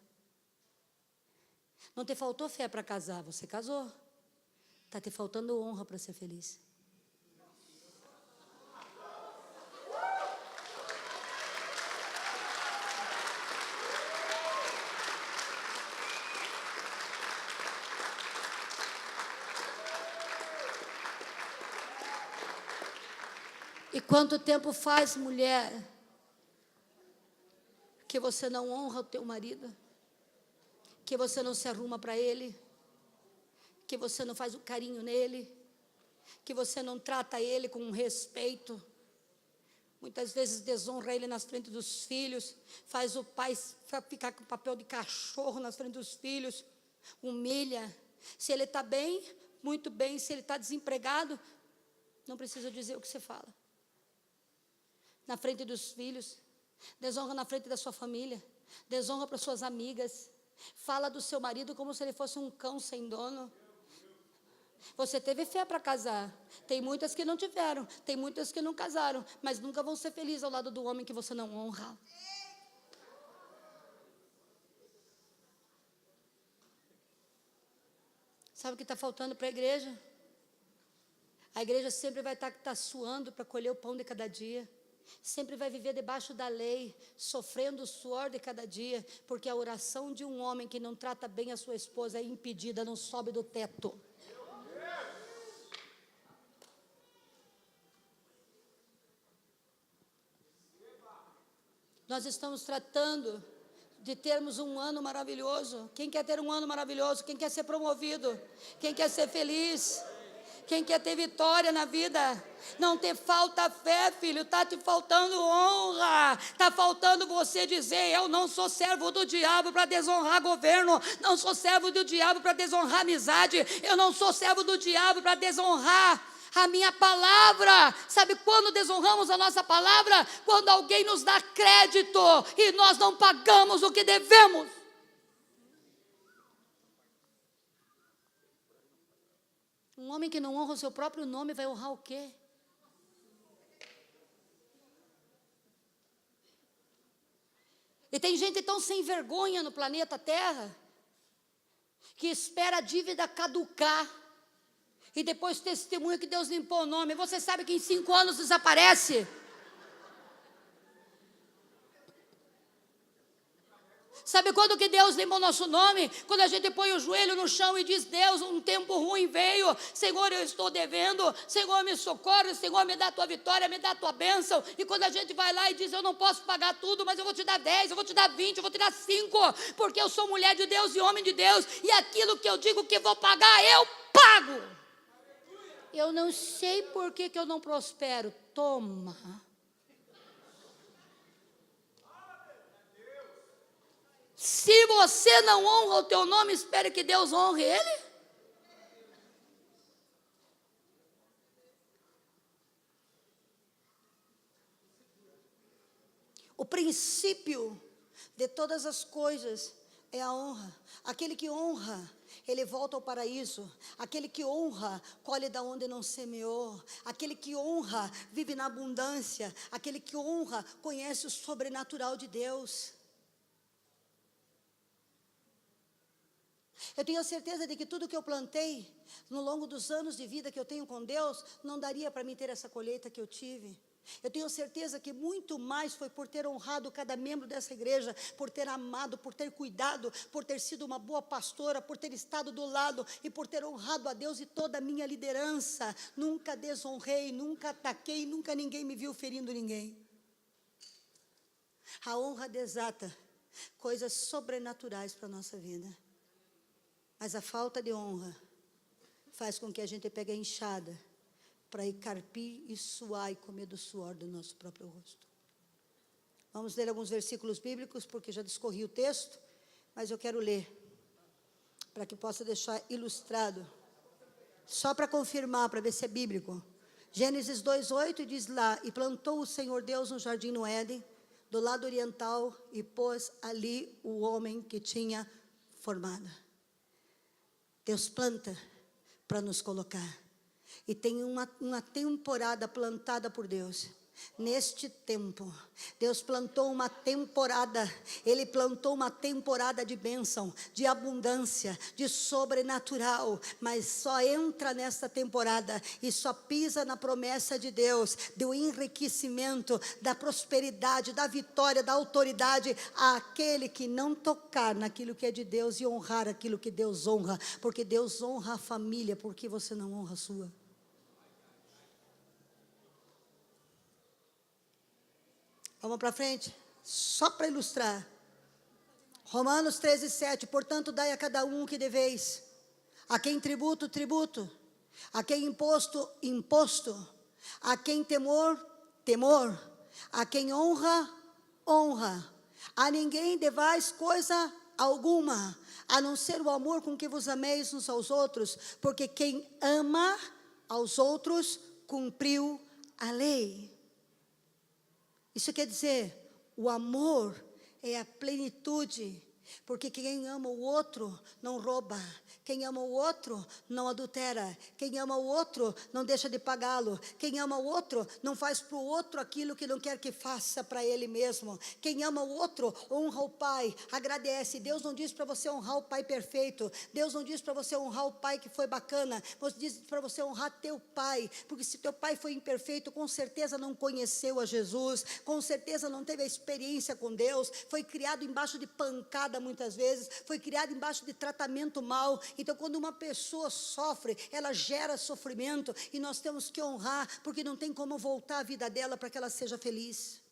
Não te faltou fé para casar, você casou. Está te faltando honra para ser feliz. E quanto tempo faz, mulher, que você não honra o teu marido? Que você não se arruma para ele? Que você não faz o carinho nele? Que você não trata ele com respeito? Muitas vezes desonra ele nas frente dos filhos, faz o pai ficar com papel de cachorro nas frente dos filhos, humilha. Se ele está bem, muito bem. Se ele está desempregado, não precisa dizer o que você fala. Na frente dos filhos, desonra na frente da sua família, desonra para suas amigas, fala do seu marido como se ele fosse um cão sem dono. Você teve fé para casar, tem muitas que não tiveram, tem muitas que não casaram, mas nunca vão ser felizes ao lado do homem que você não honra. Sabe o que está faltando para a igreja? A igreja sempre vai estar suando para colher o pão de cada dia. Sempre vai viver debaixo da lei, sofrendo o suor de cada dia, porque a oração de um homem que não trata bem a sua esposa é impedida, não sobe do teto. Nós estamos tratando de termos um ano maravilhoso. Quem quer ter um ano maravilhoso? Quem quer ser promovido? Quem quer ser feliz? Quem quer ter vitória na vida? Não te falta fé, filho, está te faltando honra, está faltando você dizer: eu não sou servo do diabo para desonrar governo, não sou servo do diabo para desonrar amizade, eu não sou servo do diabo para desonrar a minha palavra. Sabe quando desonramos a nossa palavra? Quando alguém nos dá crédito e nós não pagamos o que devemos. Um homem que não honra o seu próprio nome vai honrar o quê? E tem gente tão sem vergonha no planeta Terra que espera a dívida caducar e depois testemunha que Deus limpou o nome. Você sabe que em 5 anos desaparece? Sabe quando que Deus limpa o nosso nome? Quando a gente põe o joelho no chão e diz: Deus, um tempo ruim veio, Senhor, eu estou devendo, Senhor, me socorre, Senhor, me dá a tua vitória, me dá a tua bênção. E quando a gente vai lá e diz: eu não posso pagar tudo, mas eu vou te dar 10, eu vou te dar 20, eu vou te dar 5, porque eu sou mulher de Deus e homem de Deus, e aquilo que eu digo que vou pagar, eu pago. Eu não sei por que eu não prospero. Toma. Se você não honra o teu nome, espere que Deus honre ele. O princípio de todas as coisas é a honra. Aquele que honra, ele volta ao paraíso. Aquele que honra, colhe da onde não semeou. Aquele que honra, vive na abundância. Aquele que honra, conhece o sobrenatural de Deus. Eu tenho a certeza de que tudo que eu plantei no longo dos anos de vida que eu tenho com Deus, não daria para mim ter essa colheita que eu tive. Eu tenho certeza que muito mais foi por ter honrado cada membro dessa igreja, por ter amado, por ter cuidado, por ter sido uma boa pastora, por ter estado do lado e por ter honrado a Deus e toda a minha liderança. Nunca desonrei, nunca ataquei, nunca ninguém me viu ferindo ninguém. A honra desata coisas sobrenaturais para a nossa vida. Mas a falta de honra faz com que a gente pegue a enxada para ir carpir e suar e comer do suor do nosso próprio rosto. Vamos ler alguns versículos bíblicos, porque já discorri o texto, mas eu quero ler, para que possa deixar ilustrado, só para confirmar, para ver se é bíblico. Gênesis 2:8 diz lá: e plantou o Senhor Deus um jardim no Éden, do lado oriental, e pôs ali o homem que tinha formado. Deus planta para nos colocar. E tem uma temporada plantada por Deus. Neste tempo, Deus plantou uma temporada. Ele plantou uma temporada de bênção, de abundância, de sobrenatural. Mas só entra nesta temporada e só pisa na promessa de Deus, do enriquecimento, da prosperidade, da vitória, da autoridade, àquele que não tocar naquilo que é de Deus e honrar aquilo que Deus honra. Porque Deus honra a família, porque você não honra a sua. Vamos para frente? Só para ilustrar. Romanos 13:7. Portanto, dai a cada um o que deveis. A quem tributo, tributo. A quem imposto, imposto. A quem temor, temor. A quem honra, honra. A ninguém devais coisa alguma, a não ser o amor com que vos ameis uns aos outros, porque quem ama aos outros cumpriu a lei. Isso quer dizer, o amor é a plenitude, porque quem ama o outro não rouba, quem ama o outro não adultera, quem ama o outro não deixa de pagá-lo, quem ama o outro não faz para o outro aquilo que não quer que faça para ele mesmo, quem ama o outro honra o pai, agradece. Deus não diz para você honrar o pai perfeito, Deus não diz para você honrar o pai que foi bacana, Deus diz para você honrar teu pai, porque se teu pai foi imperfeito, com certeza não conheceu a Jesus, com certeza não teve a experiência com Deus, foi criado embaixo de pancada muitas vezes, foi criado embaixo de tratamento mau. Então, quando uma pessoa sofre, ela gera sofrimento, e nós temos que honrar, porque não tem como voltar a vida dela para que ela seja feliz.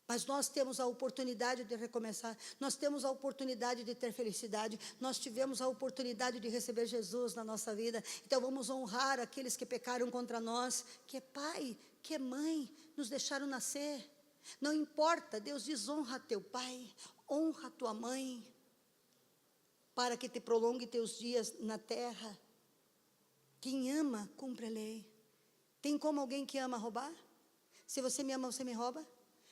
Mas nós temos a oportunidade de recomeçar, nós temos a oportunidade de ter felicidade, nós tivemos a oportunidade de receber Jesus na nossa vida. Então vamos honrar aqueles que pecaram contra nós, que é pai, que é mãe, nos deixaram nascer. Não importa, Deus diz: honra teu pai, honra tua mãe, para que te prolongue teus dias na terra. Quem ama, cumpre a lei. Tem como alguém que ama roubar? Se você me ama, você me rouba?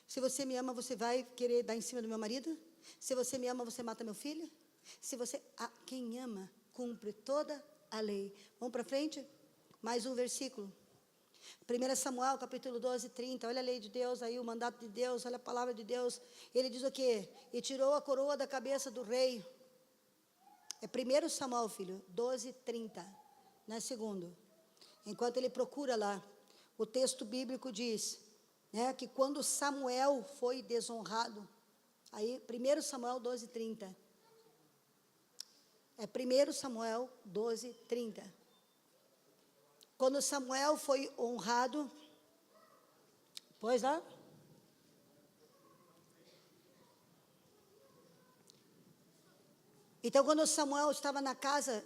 Se você me ama, você vai querer dar em cima do meu marido? Se você me ama, você mata meu filho? Quem ama, cumpre toda a lei. Vamos para frente? Mais um versículo. 1 Samuel, capítulo 12:30, olha a lei de Deus aí, o mandato de Deus, olha a palavra de Deus. Ele diz o quê? E tirou a coroa da cabeça do rei. É 1 Samuel, filho, 12:30, não é segundo. Enquanto ele procura lá, o texto bíblico diz, né, que quando Samuel foi desonrado, aí 1 Samuel 12:30, é 1 Samuel 12:30. Quando Samuel foi honrado, pois lá, então quando Samuel estava na casa,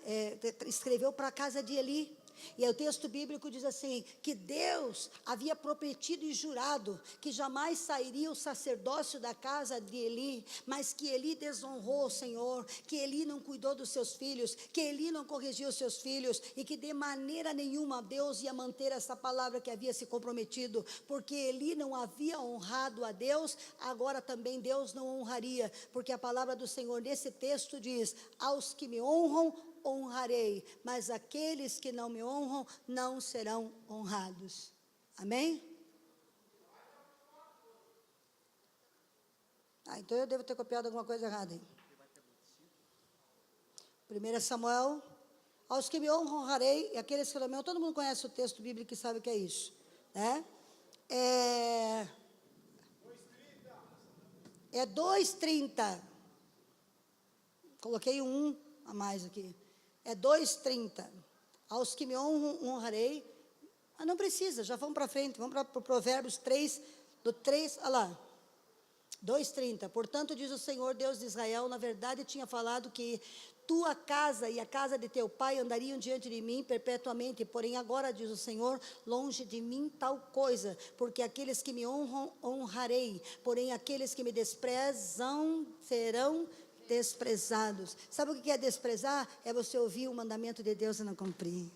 escreveu para a casa de Eli, e aí o texto bíblico diz assim, que Deus havia prometido e jurado que jamais sairia o sacerdócio da casa de Eli, mas que Eli desonrou o Senhor, que Eli não cuidou dos seus filhos, que Eli não corrigiu os seus filhos, e que de maneira nenhuma Deus ia manter essa palavra que havia se comprometido, porque Eli não havia honrado a Deus, agora também Deus não honraria, porque a palavra do Senhor nesse texto diz: aos que me honram, honrarei, mas aqueles que não me honram não serão honrados. Amém? Então eu devo ter copiado alguma coisa errada aí. 1 Samuel, aos que me honram, honrarei, e aqueles que não me honram, todo mundo conhece o texto bíblico e sabe o que é isso, né? É 2:30. Coloquei um a mais aqui. É 2:30. Aos que me honram, honrarei. Mas não precisa, já vamos para frente. Vamos para Provérbios 3, do 3, olha lá. 2:30. Portanto, diz o Senhor, Deus de Israel, na verdade tinha falado que tua casa e a casa de teu pai andariam diante de mim perpetuamente, porém agora, diz o Senhor, longe de mim tal coisa, porque aqueles que me honram, honrarei, porém aqueles que me desprezam serão desprezados. Sabe o que é desprezar? É você ouvir o mandamento de Deus e não cumprir.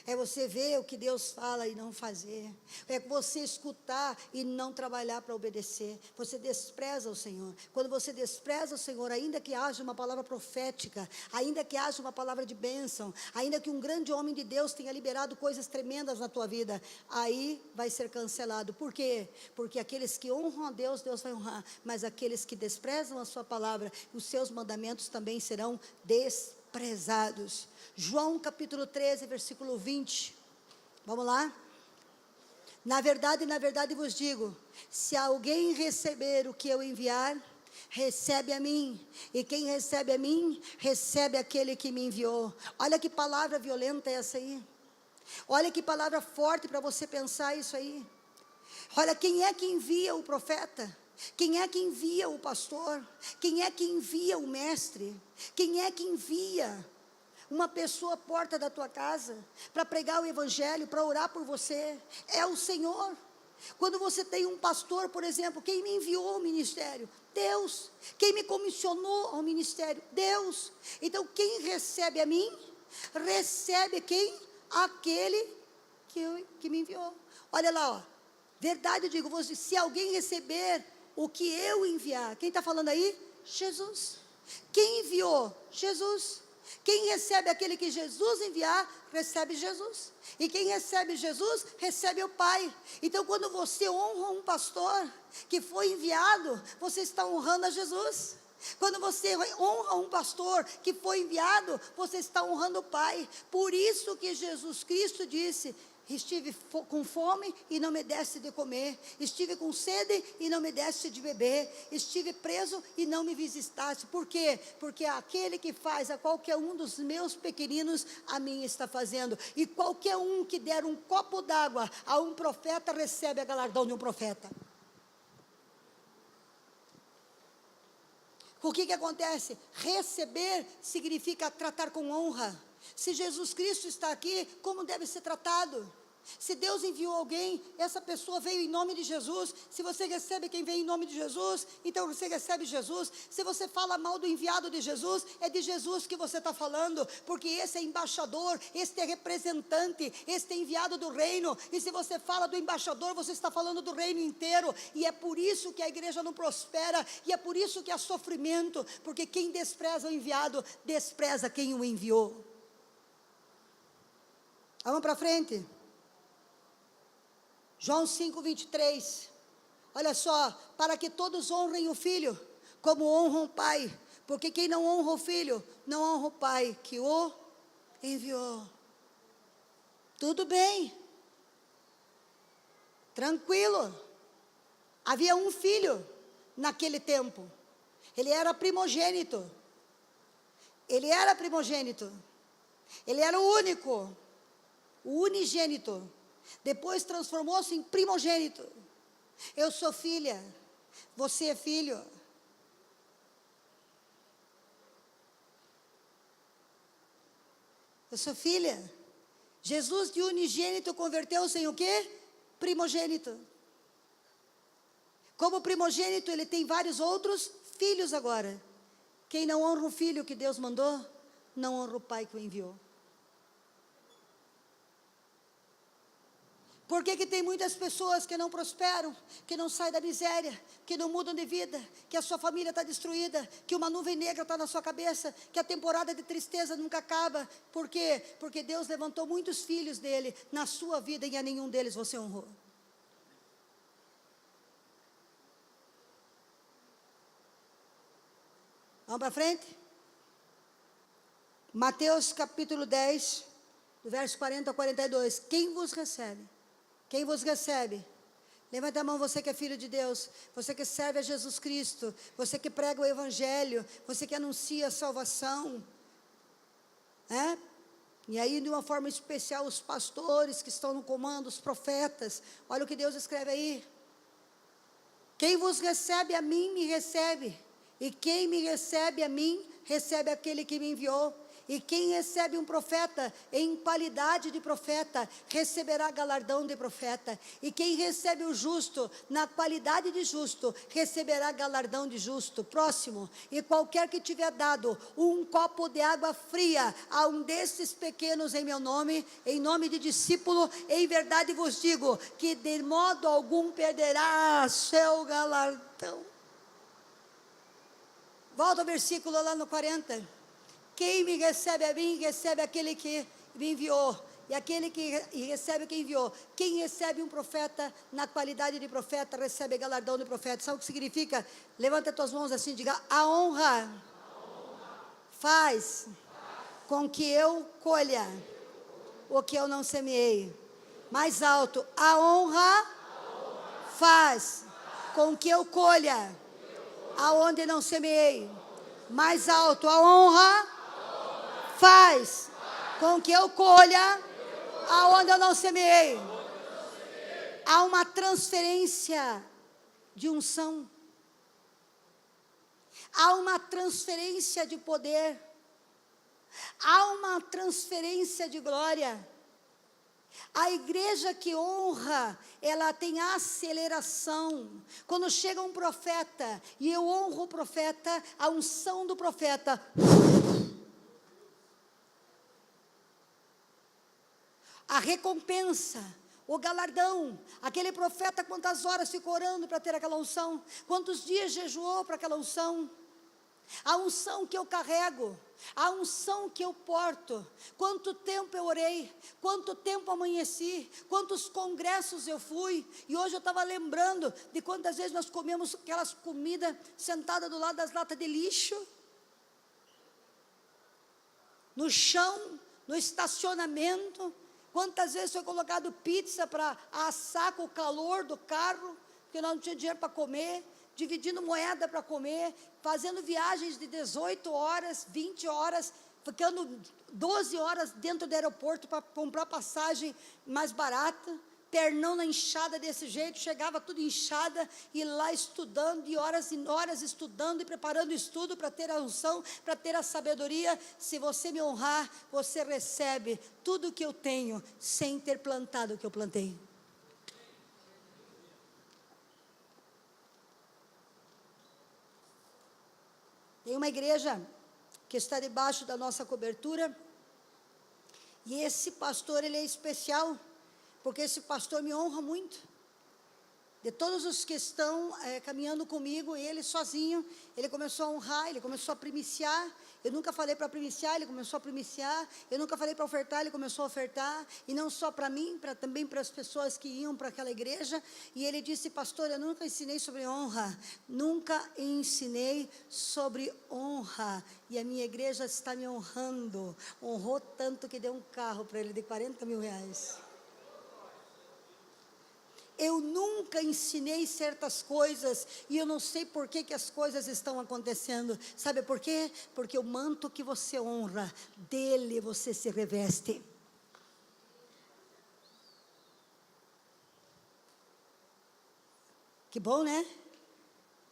É você ver o que Deus fala e não fazer. É você escutar e não trabalhar para obedecer. Você despreza o Senhor. Quando você despreza o Senhor, ainda que haja uma palavra profética, ainda que haja uma palavra de bênção, ainda que um grande homem de Deus tenha liberado coisas tremendas na tua vida, aí vai ser cancelado. Por quê? Porque aqueles que honram a Deus, Deus vai honrar. Mas aqueles que desprezam a sua palavra, os seus mandamentos também serão desprezados. João capítulo 13, versículo 20. Vamos lá? Na verdade vos digo, se alguém receber o que eu enviar, recebe a mim, e quem recebe a mim, recebe aquele que me enviou. Olha que palavra violenta é essa aí. Olha que palavra forte para você pensar isso aí. Olha, quem é que envia o profeta? Quem é que envia o pastor? Quem é que envia o mestre? Quem é que envia uma pessoa à porta da tua casa para pregar o evangelho, para orar por você? É o Senhor. Quando você tem um pastor, por exemplo, quem me enviou ao ministério? Deus. Quem me comissionou ao ministério? Deus. Então, quem recebe a mim, recebe quem? Aquele que me enviou. Olha lá, ó. Verdade, eu digo, se alguém receber o que eu enviar, quem está falando aí? Jesus. Quem enviou? Jesus. Quem recebe aquele que Jesus enviar, recebe Jesus. E quem recebe Jesus, recebe o Pai. Então, quando você honra um pastor que foi enviado, você está honrando a Jesus. Quando você honra um pastor que foi enviado, você está honrando o Pai. Por isso que Jesus Cristo disse: estive com fome e não me deste de comer, estive com sede e não me deste de beber, estive preso e não me visitaste. Por quê? Porque aquele que faz a qualquer um dos meus pequeninos, a mim está fazendo. E qualquer um que der um copo d'água a um profeta, recebe a galardão de um profeta. O que acontece? Receber significa tratar com honra. Se Jesus Cristo está aqui, como deve ser tratado? Se Deus enviou alguém, essa pessoa veio em nome de Jesus. Se você recebe quem vem em nome de Jesus, então você recebe Jesus. Se você fala mal do enviado de Jesus, é de Jesus que você está falando, porque esse é embaixador, este é representante, este é enviado do reino. E se você fala do embaixador, você está falando do reino inteiro. E é por isso que a igreja não prospera, e é por isso que há sofrimento, porque quem despreza o enviado, despreza quem o enviou. Vamos para frente. João 5:23, olha só, para que todos honrem o Filho, como honram o Pai, porque quem não honra o Filho, não honra o Pai, que o enviou. Tudo bem, tranquilo, havia um filho naquele tempo, ele era primogênito, ele era o único, o unigênito. Depois transformou-se em primogênito. Eu sou filha, você é filho. Eu sou filha. Jesus de unigênito converteu-se em o quê? Primogênito. Como primogênito, ele tem vários outros filhos agora. Quem não honra o filho que Deus mandou, não honra o Pai que o enviou. Por que tem muitas pessoas que não prosperam, que não saem da miséria, que não mudam de vida, que a sua família está destruída, que uma nuvem negra está na sua cabeça, que a temporada de tristeza nunca acaba? Por quê? Porque Deus levantou muitos filhos dele na sua vida e a nenhum deles você honrou. Vamos para frente? Mateus capítulo 10, do verso 40 a 42. Quem vos recebe? Quem vos recebe? Levanta a mão, você que é filho de Deus, você que serve a Jesus Cristo, você que prega o Evangelho, você que anuncia a salvação. E aí, de uma forma especial, os pastores que estão no comando, os profetas. Olha o que Deus escreve aí. Quem vos recebe a mim, me recebe. E quem me recebe a mim, recebe aquele que me enviou. E quem recebe um profeta em qualidade de profeta, receberá galardão de profeta. E quem recebe o justo na qualidade de justo, receberá galardão de justo. Próximo. E qualquer que tiver dado um copo de água fria a um desses pequenos em meu nome, em nome de discípulo, em verdade vos digo, que de modo algum perderá seu galardão. Volta ao versículo lá no 40. Quem me recebe a mim, recebe aquele que me enviou. E aquele que recebe quem enviou. Quem recebe um profeta na qualidade de profeta, recebe galardão de profeta. Sabe o que significa? Levanta as tuas mãos assim e diga: a honra faz com que eu colha o que eu não semeei. Mais alto. A honra faz com que eu colha aonde não semeei. Mais alto. A honra faz com que eu colha aonde eu não semeei. Há uma transferência de unção. Há uma transferência de poder. Há uma transferência de glória. A igreja que honra, ela tem aceleração. Quando chega um profeta, e eu honro o profeta, a unção do profeta, a recompensa, o galardão, aquele profeta quantas horas ficou orando para ter aquela unção, quantos dias jejuou para aquela unção, a unção que eu carrego, a unção que eu porto, quanto tempo eu orei, quanto tempo amanheci, quantos congressos eu fui, e hoje eu estava lembrando de quantas vezes nós comemos aquelas comidas sentadas do lado das latas de lixo, no chão, no estacionamento, quantas vezes foi colocado pizza para assar com o calor do carro, porque nós não tínhamos dinheiro para comer, dividindo moeda para comer, fazendo viagens de 18 horas, 20 horas, ficando 12 horas dentro do aeroporto para comprar passagem mais barata, pernão na inchada desse jeito, chegava tudo inchada, e lá estudando, e horas estudando, e preparando estudo para ter a unção, para ter a sabedoria. Se você me honrar, você recebe tudo o que eu tenho, sem ter plantado o que eu plantei. Tem uma igreja que está debaixo da nossa cobertura, e esse pastor, ele é especial, porque esse pastor me honra muito. De todos os que estão caminhando comigo, ele sozinho, ele começou a honrar, ele começou a primiciar. Eu nunca falei para primiciar, ele começou a primiciar. Eu nunca falei para ofertar, ele começou a ofertar. E não só para mim, também para as pessoas que iam para aquela igreja. E ele disse: pastor, eu nunca ensinei sobre honra. Nunca ensinei sobre honra. E a minha igreja está me honrando. Honrou tanto que deu um carro para ele de 40 mil reais. Eu nunca ensinei certas coisas, e eu não sei por que as coisas estão acontecendo. Sabe por quê? Porque o manto que você honra, dele você se reveste. Que bom, né?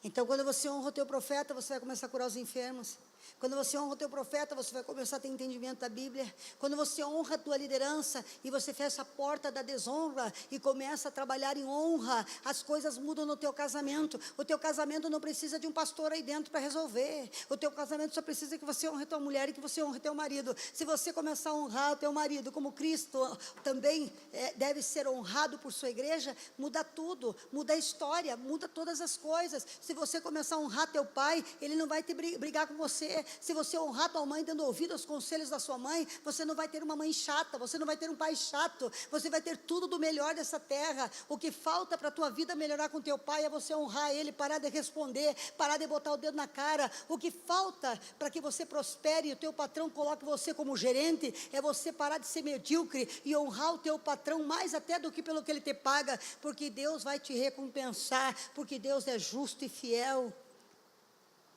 Então, quando você honra o teu profeta, você vai começar a curar os enfermos. Quando você honra o teu profeta, você vai começar a ter entendimento da Bíblia. Quando você honra a tua liderança, e você fecha a porta da desonra, e começa a trabalhar em honra, as coisas mudam no teu casamento. O teu casamento não precisa de um pastor aí dentro para resolver. O teu casamento só precisa que você honre tua mulher, e que você honre teu marido. Se você começar a honrar o teu marido, como Cristo também deve ser honrado por sua igreja, muda tudo, muda a história, muda todas as coisas. Se você começar a honrar teu pai, ele não vai te brigar com você. Se você honrar tua mãe, dando ouvido aos conselhos da sua mãe, você não vai ter uma mãe chata, você não vai ter um pai chato, você vai ter tudo do melhor dessa terra. O que falta para a tua vida melhorar com teu pai é você honrar ele, parar de responder, parar de botar o dedo na cara. O que falta para que você prospere e o teu patrão coloque você como gerente, é você parar de ser medíocre e honrar o teu patrão mais até do que pelo que ele te paga, porque Deus vai te recompensar, porque Deus é justo e fiel.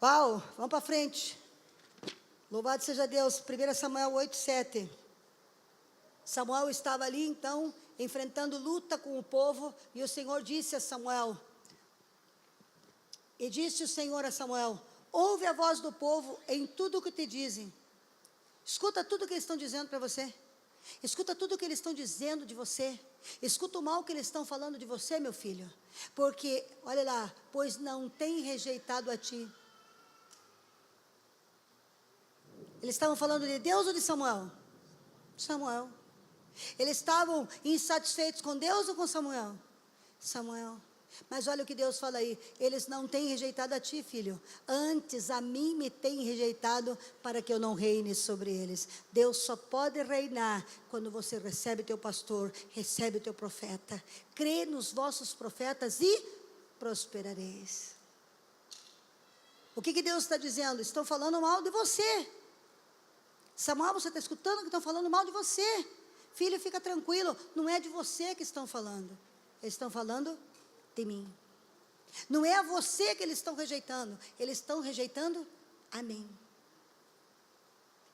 Uau, vamos para frente. Louvado seja Deus. 1 Samuel 8:7. Samuel estava ali então, enfrentando luta com o povo, e o Senhor disse a Samuel, e disse o Senhor a Samuel: ouve a voz do povo em tudo o que te dizem. Escuta tudo o que eles estão dizendo para você. Escuta tudo o que eles estão dizendo de você. Escuta o mal que eles estão falando de você, meu filho. Porque, olha lá, pois não tem rejeitado a ti. Eles estavam falando de Deus ou de Samuel? Samuel. Eles estavam insatisfeitos com Deus ou com Samuel? Samuel. Mas olha o que Deus fala aí: eles não têm rejeitado a ti, filho, antes a mim me têm rejeitado, para que eu não reine sobre eles. Deus só pode reinar quando você recebe teu pastor, recebe teu profeta. Crê nos vossos profetas e prosperareis. O que Deus está dizendo? Estão falando mal de você. Samuel, você está escutando que estão falando mal de você? Filho, fica tranquilo, não é de você que estão falando, eles estão falando de mim. Não é a você que eles estão rejeitando, eles estão rejeitando a mim.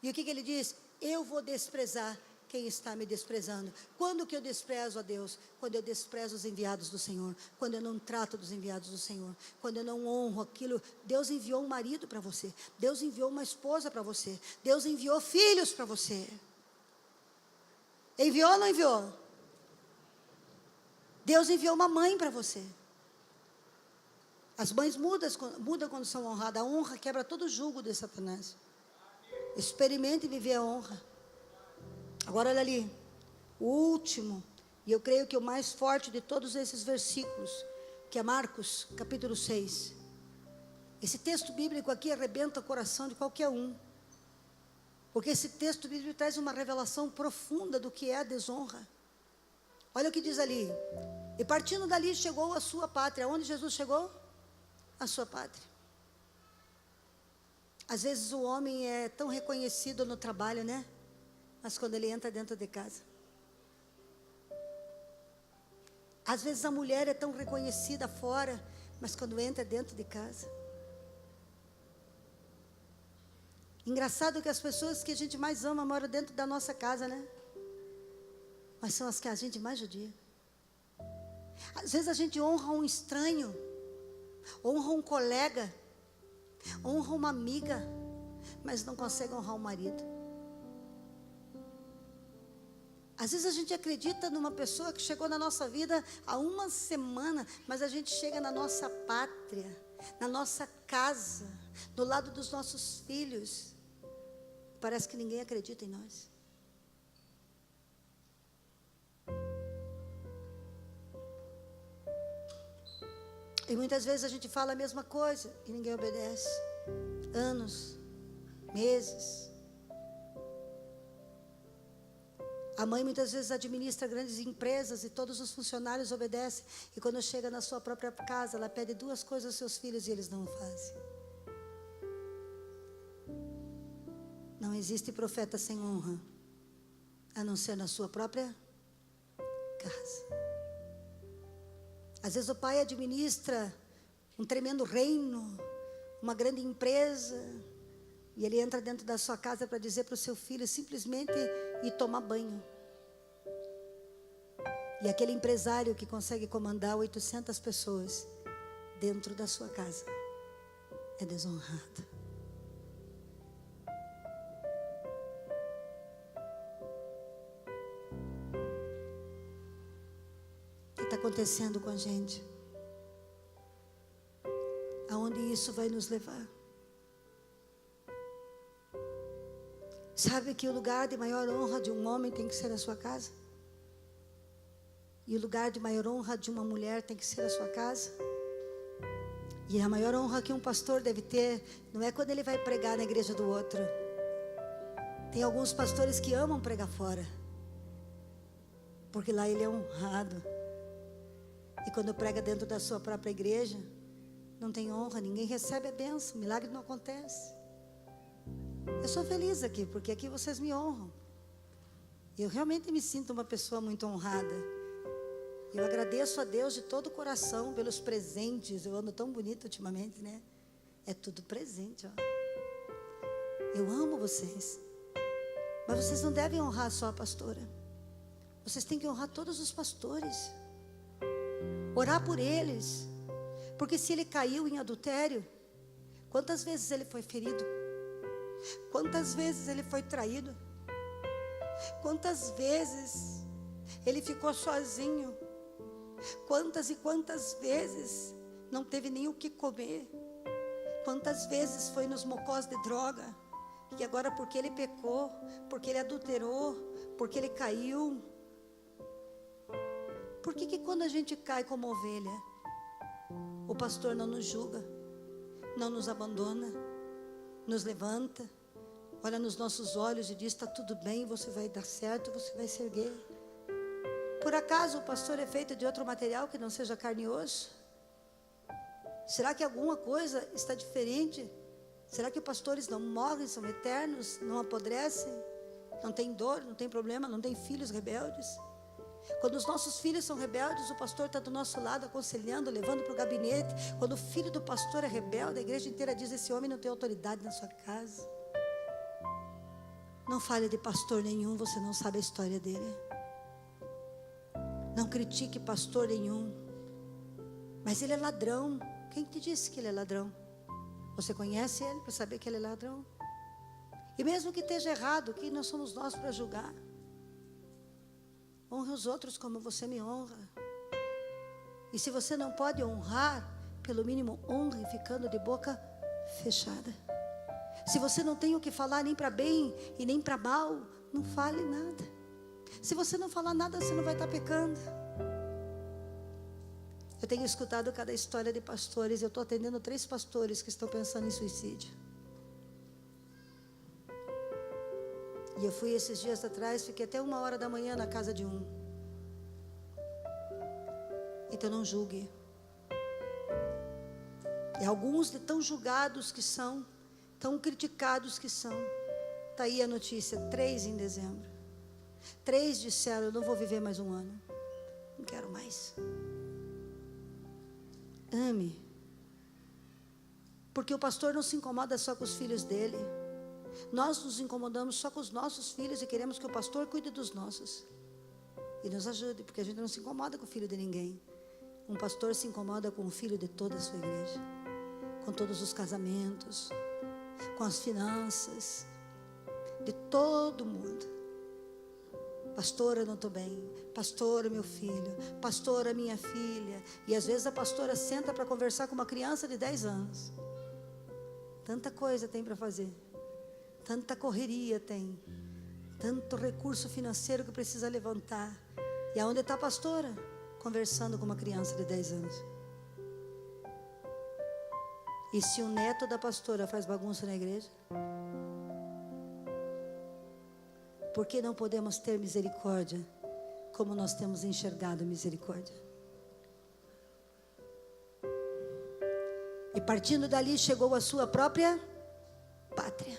E o que ele diz? Eu vou desprezar quem está me desprezando. Quando que eu desprezo a Deus? Quando eu desprezo os enviados do Senhor, quando eu não trato dos enviados do Senhor, quando eu não honro aquilo. Deus enviou um marido para você, Deus enviou uma esposa para você, Deus enviou filhos para você. Enviou ou não enviou? Deus enviou uma mãe para você. As mães mudam quando são honradas. A honra quebra todo o jugo de Satanás. Experimente viver a honra. Agora olha ali, o último, e eu creio que o mais forte de todos esses versículos, que é Marcos, capítulo 6. Esse texto bíblico aqui arrebenta o coração de qualquer um. Porque esse texto bíblico traz uma revelação profunda do que é a desonra. Olha o que diz ali. E partindo dali chegou à sua pátria. Onde Jesus chegou? À sua pátria. Às vezes o homem é tão reconhecido no trabalho, né? Mas quando ele entra dentro de casa. Às vezes a mulher é tão reconhecida fora, mas quando entra dentro de casa. Engraçado que as pessoas que a gente mais ama moram dentro da nossa casa, né? Mas são as que a gente mais judia. Às vezes a gente honra um estranho, honra um colega, honra uma amiga, mas não consegue honrar o marido. Às vezes a gente acredita numa pessoa que chegou na nossa vida há uma semana, mas a gente chega na nossa pátria, na nossa casa, do lado dos nossos filhos. Parece que ninguém acredita em nós. E muitas vezes a gente fala a mesma coisa e ninguém obedece. Anos, meses. A mãe muitas vezes administra grandes empresas e todos os funcionários obedecem. E quando chega na sua própria casa, ela pede 2 coisas aos seus filhos e eles não fazem. Não existe profeta sem honra, a não ser na sua própria casa. Às vezes o pai administra um tremendo reino, uma grande empresa, e ele entra dentro da sua casa para dizer para o seu filho simplesmente ir tomar banho. E aquele empresário que consegue comandar 800 pessoas dentro da sua casa é desonrado. O que está acontecendo com a gente? Aonde isso vai nos levar? Sabe que o lugar de maior honra de um homem tem que ser a sua casa? E o lugar de maior honra de uma mulher tem que ser a sua casa? E a maior honra que um pastor deve ter não é quando ele vai pregar na igreja do outro. Tem alguns pastores que amam pregar fora, porque lá ele é honrado. E quando prega dentro da sua própria igreja, não tem honra, ninguém recebe a bênção, milagre não acontece. Eu sou feliz aqui, porque aqui vocês me honram. Eu realmente me sinto uma pessoa muito honrada. Eu agradeço a Deus de todo o coração pelos presentes. Eu ando tão bonita ultimamente, né? É tudo presente, ó. Eu amo vocês. Mas vocês não devem honrar só a pastora. Vocês têm que honrar todos os pastores. Orar por eles. Porque se ele caiu em adultério, quantas vezes ele foi ferido? Quantas vezes ele foi traído? Quantas vezes ele ficou sozinho? Quantas e quantas vezes não teve nem o que comer? Quantas vezes foi nos mocós de droga? E agora porque ele pecou, porque ele adulterou, porque ele caiu. Por que quando a gente cai como ovelha, o pastor não nos julga, não nos abandona, nos levanta, olha nos nossos olhos e diz: está tudo bem, você vai dar certo, você vai se erguer? Por acaso o pastor é feito de outro material que não seja carne e osso? Será que alguma coisa está diferente? Será que os pastores não morrem, são eternos, não apodrecem? Não tem dor, não tem problema, não tem filhos rebeldes? Quando os nossos filhos são rebeldes, o pastor está do nosso lado aconselhando, levando para o gabinete. Quando o filho do pastor é rebelde, a igreja inteira diz: esse homem não tem autoridade na sua casa. Não fale de pastor nenhum, você não sabe a história dele. Não critique pastor nenhum. Mas ele é ladrão. Quem te disse que ele é ladrão? Você conhece ele para saber que ele é ladrão? E mesmo que esteja errado, quem nós somos nós para julgar? Honre os outros como você me honra. E se você não pode honrar, pelo mínimo honre ficando de boca fechada. Se você não tem o que falar nem para bem e nem para mal, não fale nada. Se você não falar nada, você não vai estar pecando. Eu tenho escutado cada história de pastores. Eu estou atendendo 3 pastores que estão pensando em suicídio. E eu fui esses dias atrás, fiquei até 1h da manhã na casa de um. Então não julgue. E alguns de tão julgados que são, tão criticados que são. Está aí a notícia, 3 em dezembro. 3 disseram, eu não vou viver mais 1 ano. Não quero mais. Ame. Porque o pastor não se incomoda só com os filhos dele. Nós nos incomodamos só com os nossos filhos e queremos que o pastor cuide dos nossos. E nos ajude, porque a gente não se incomoda com o filho de ninguém. Um pastor se incomoda com o filho de toda a sua igreja. Com todos os casamentos, com as finanças, de todo mundo. Pastora, eu não estou bem. Pastora, meu filho. Pastora, minha filha. E às vezes a pastora senta para conversar com uma criança de 10 anos. Tanta coisa tem para fazer. Tanta correria tem. Tanto recurso financeiro que precisa levantar. E aonde está a pastora? Conversando com uma criança de 10 anos. E se o neto da pastora faz bagunça na igreja? Por que não podemos ter misericórdia como nós temos enxergado misericórdia? E partindo dali chegou à sua própria pátria.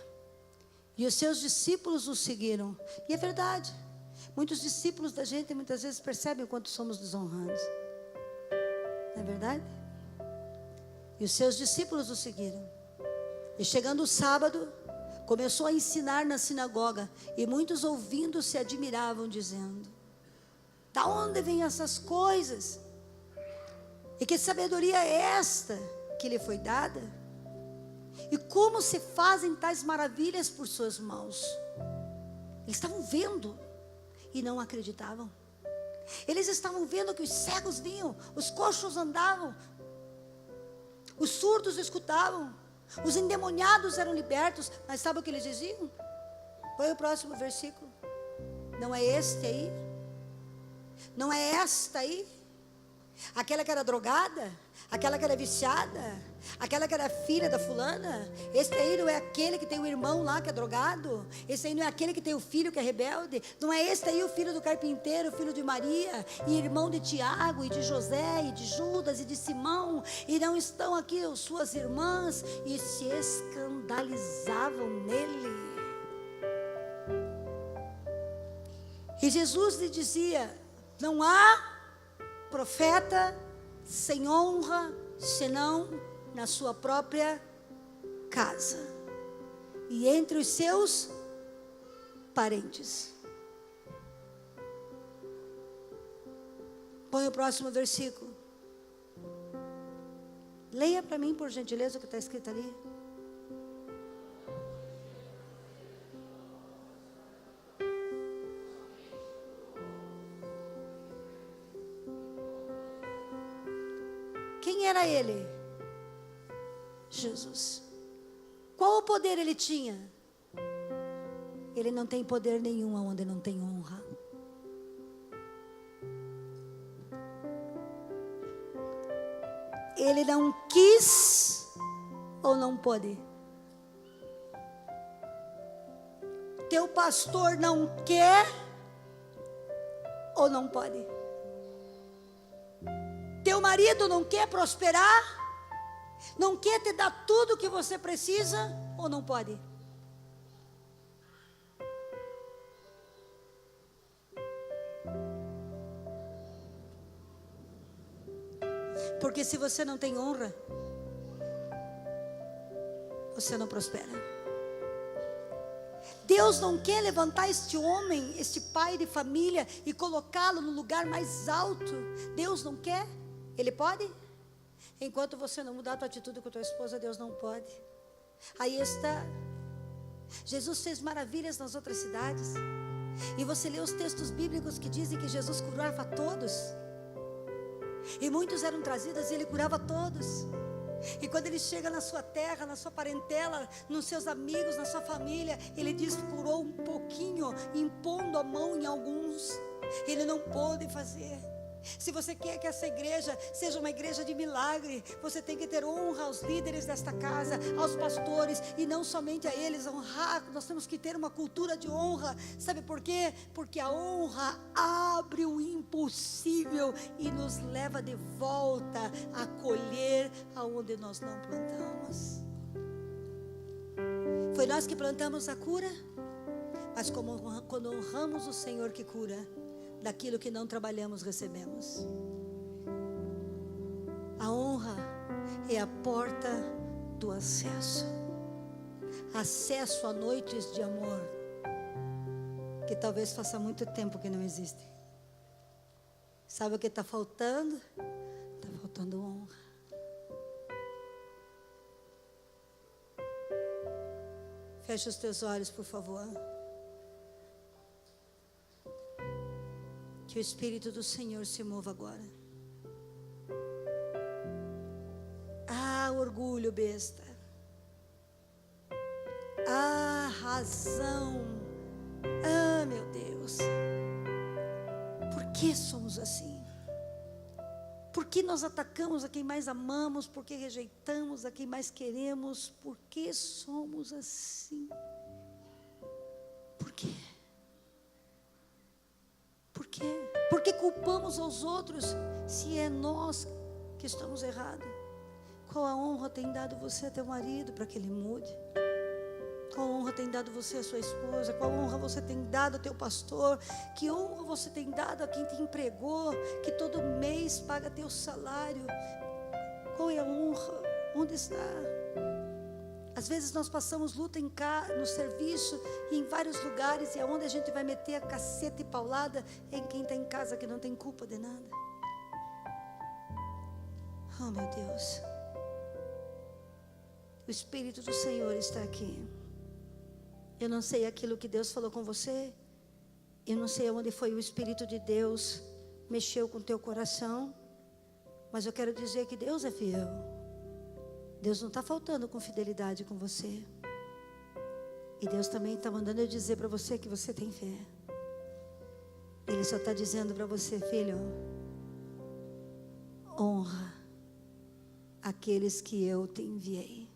E os seus discípulos o seguiram. E é verdade. Muitos discípulos da gente muitas vezes percebem o quanto somos desonrados. Não é verdade? E os seus discípulos o seguiram. E chegando o sábado, começou a ensinar na sinagoga. E muitos ouvindo se admiravam, dizendo: da onde vêm essas coisas? E que sabedoria é esta que lhe foi dada? E como se fazem tais maravilhas por suas mãos? Eles estavam vendo e não acreditavam. Eles estavam vendo que os cegos vinham, os coxos andavam, os surdos escutavam, os endemoniados eram libertos. Mas sabe o que eles diziam? Põe o próximo versículo. Não é este aí? Não é esta aí? Aquela que era drogada? Aquela que era viciada? Aquela que era filha da fulana? Esse aí não é aquele que tem o irmão lá que é drogado? Esse aí não é aquele que tem o filho que é rebelde? Não é esse aí o filho do carpinteiro, o filho de Maria, e irmão de Tiago, e de José, e de Judas, e de Simão? E não estão aqui as suas irmãs? E se escandalizavam nele. E Jesus lhe dizia: não há profeta sem honra, senão na sua própria casa e entre os seus parentes. Põe o próximo versículo. Leia para mim, por gentileza, o que está escrito ali. Quem era ele? Jesus. Qual o poder ele tinha? Ele não tem poder nenhum onde não tem honra. Ele não quis ou não pôde? Teu pastor não quer ou não pode? Teu marido não quer prosperar? Não quer te dar tudo o que você precisa ou não pode? Porque se você não tem honra, você não prospera. Deus não quer levantar este homem, este pai de família, e colocá-lo no lugar mais alto. Deus não quer. Ele pode? Enquanto você não mudar a tua atitude com a tua esposa, Deus não pode. Aí está. Jesus fez maravilhas nas outras cidades. E você lê os textos bíblicos que dizem que Jesus curava todos. E muitos eram trazidos e ele curava todos. E quando ele chega na sua terra, na sua parentela, nos seus amigos, na sua família, ele diz que curou um pouquinho, impondo a mão em alguns. Ele não pôde fazer. Se você quer que essa igreja seja uma igreja de milagre, você tem que ter honra aos líderes desta casa, aos pastores, e não somente a eles, honrar. Nós temos que ter uma cultura de honra. Sabe por quê? Porque a honra abre o impossível e nos leva de volta a colher aonde nós não plantamos. Foi nós que plantamos a cura, mas quando honramos o Senhor que cura, daquilo que não trabalhamos, recebemos. A honra é a porta do acesso. Acesso a noites de amor, que talvez faça muito tempo que não existem. Sabe o que está faltando? Está faltando honra. Feche os teus olhos, por favor. Que o Espírito do Senhor se mova agora. Ah, orgulho besta. Ah, razão. Ah, meu Deus. Por que somos assim? Por que nós atacamos a quem mais amamos? Por que rejeitamos a quem mais queremos? Por que somos assim? Por quê? Por quê? Por que culpamos aos outros se é nós que estamos errados? Qual a honra tem dado você a teu marido para que ele mude? Qual honra tem dado você a sua esposa? Qual honra você tem dado ao teu pastor? Que honra você tem dado a quem te empregou, que todo mês paga teu salário? Qual é a honra? Onde está? Às vezes nós passamos luta no serviço e em vários lugares, e aonde a gente vai meter a caceta e paulada é em quem está em casa, que não tem culpa de nada. Oh, meu Deus. O Espírito do Senhor está aqui. Eu não sei aquilo que Deus falou com você. Eu não sei aonde foi o Espírito de Deus mexeu com o teu coração. Mas eu quero dizer que Deus é fiel. Deus não está faltando com fidelidade com você. E Deus também está mandando eu dizer para você que você tem fé. Ele só está dizendo para você, filho, honra aqueles que eu te enviei.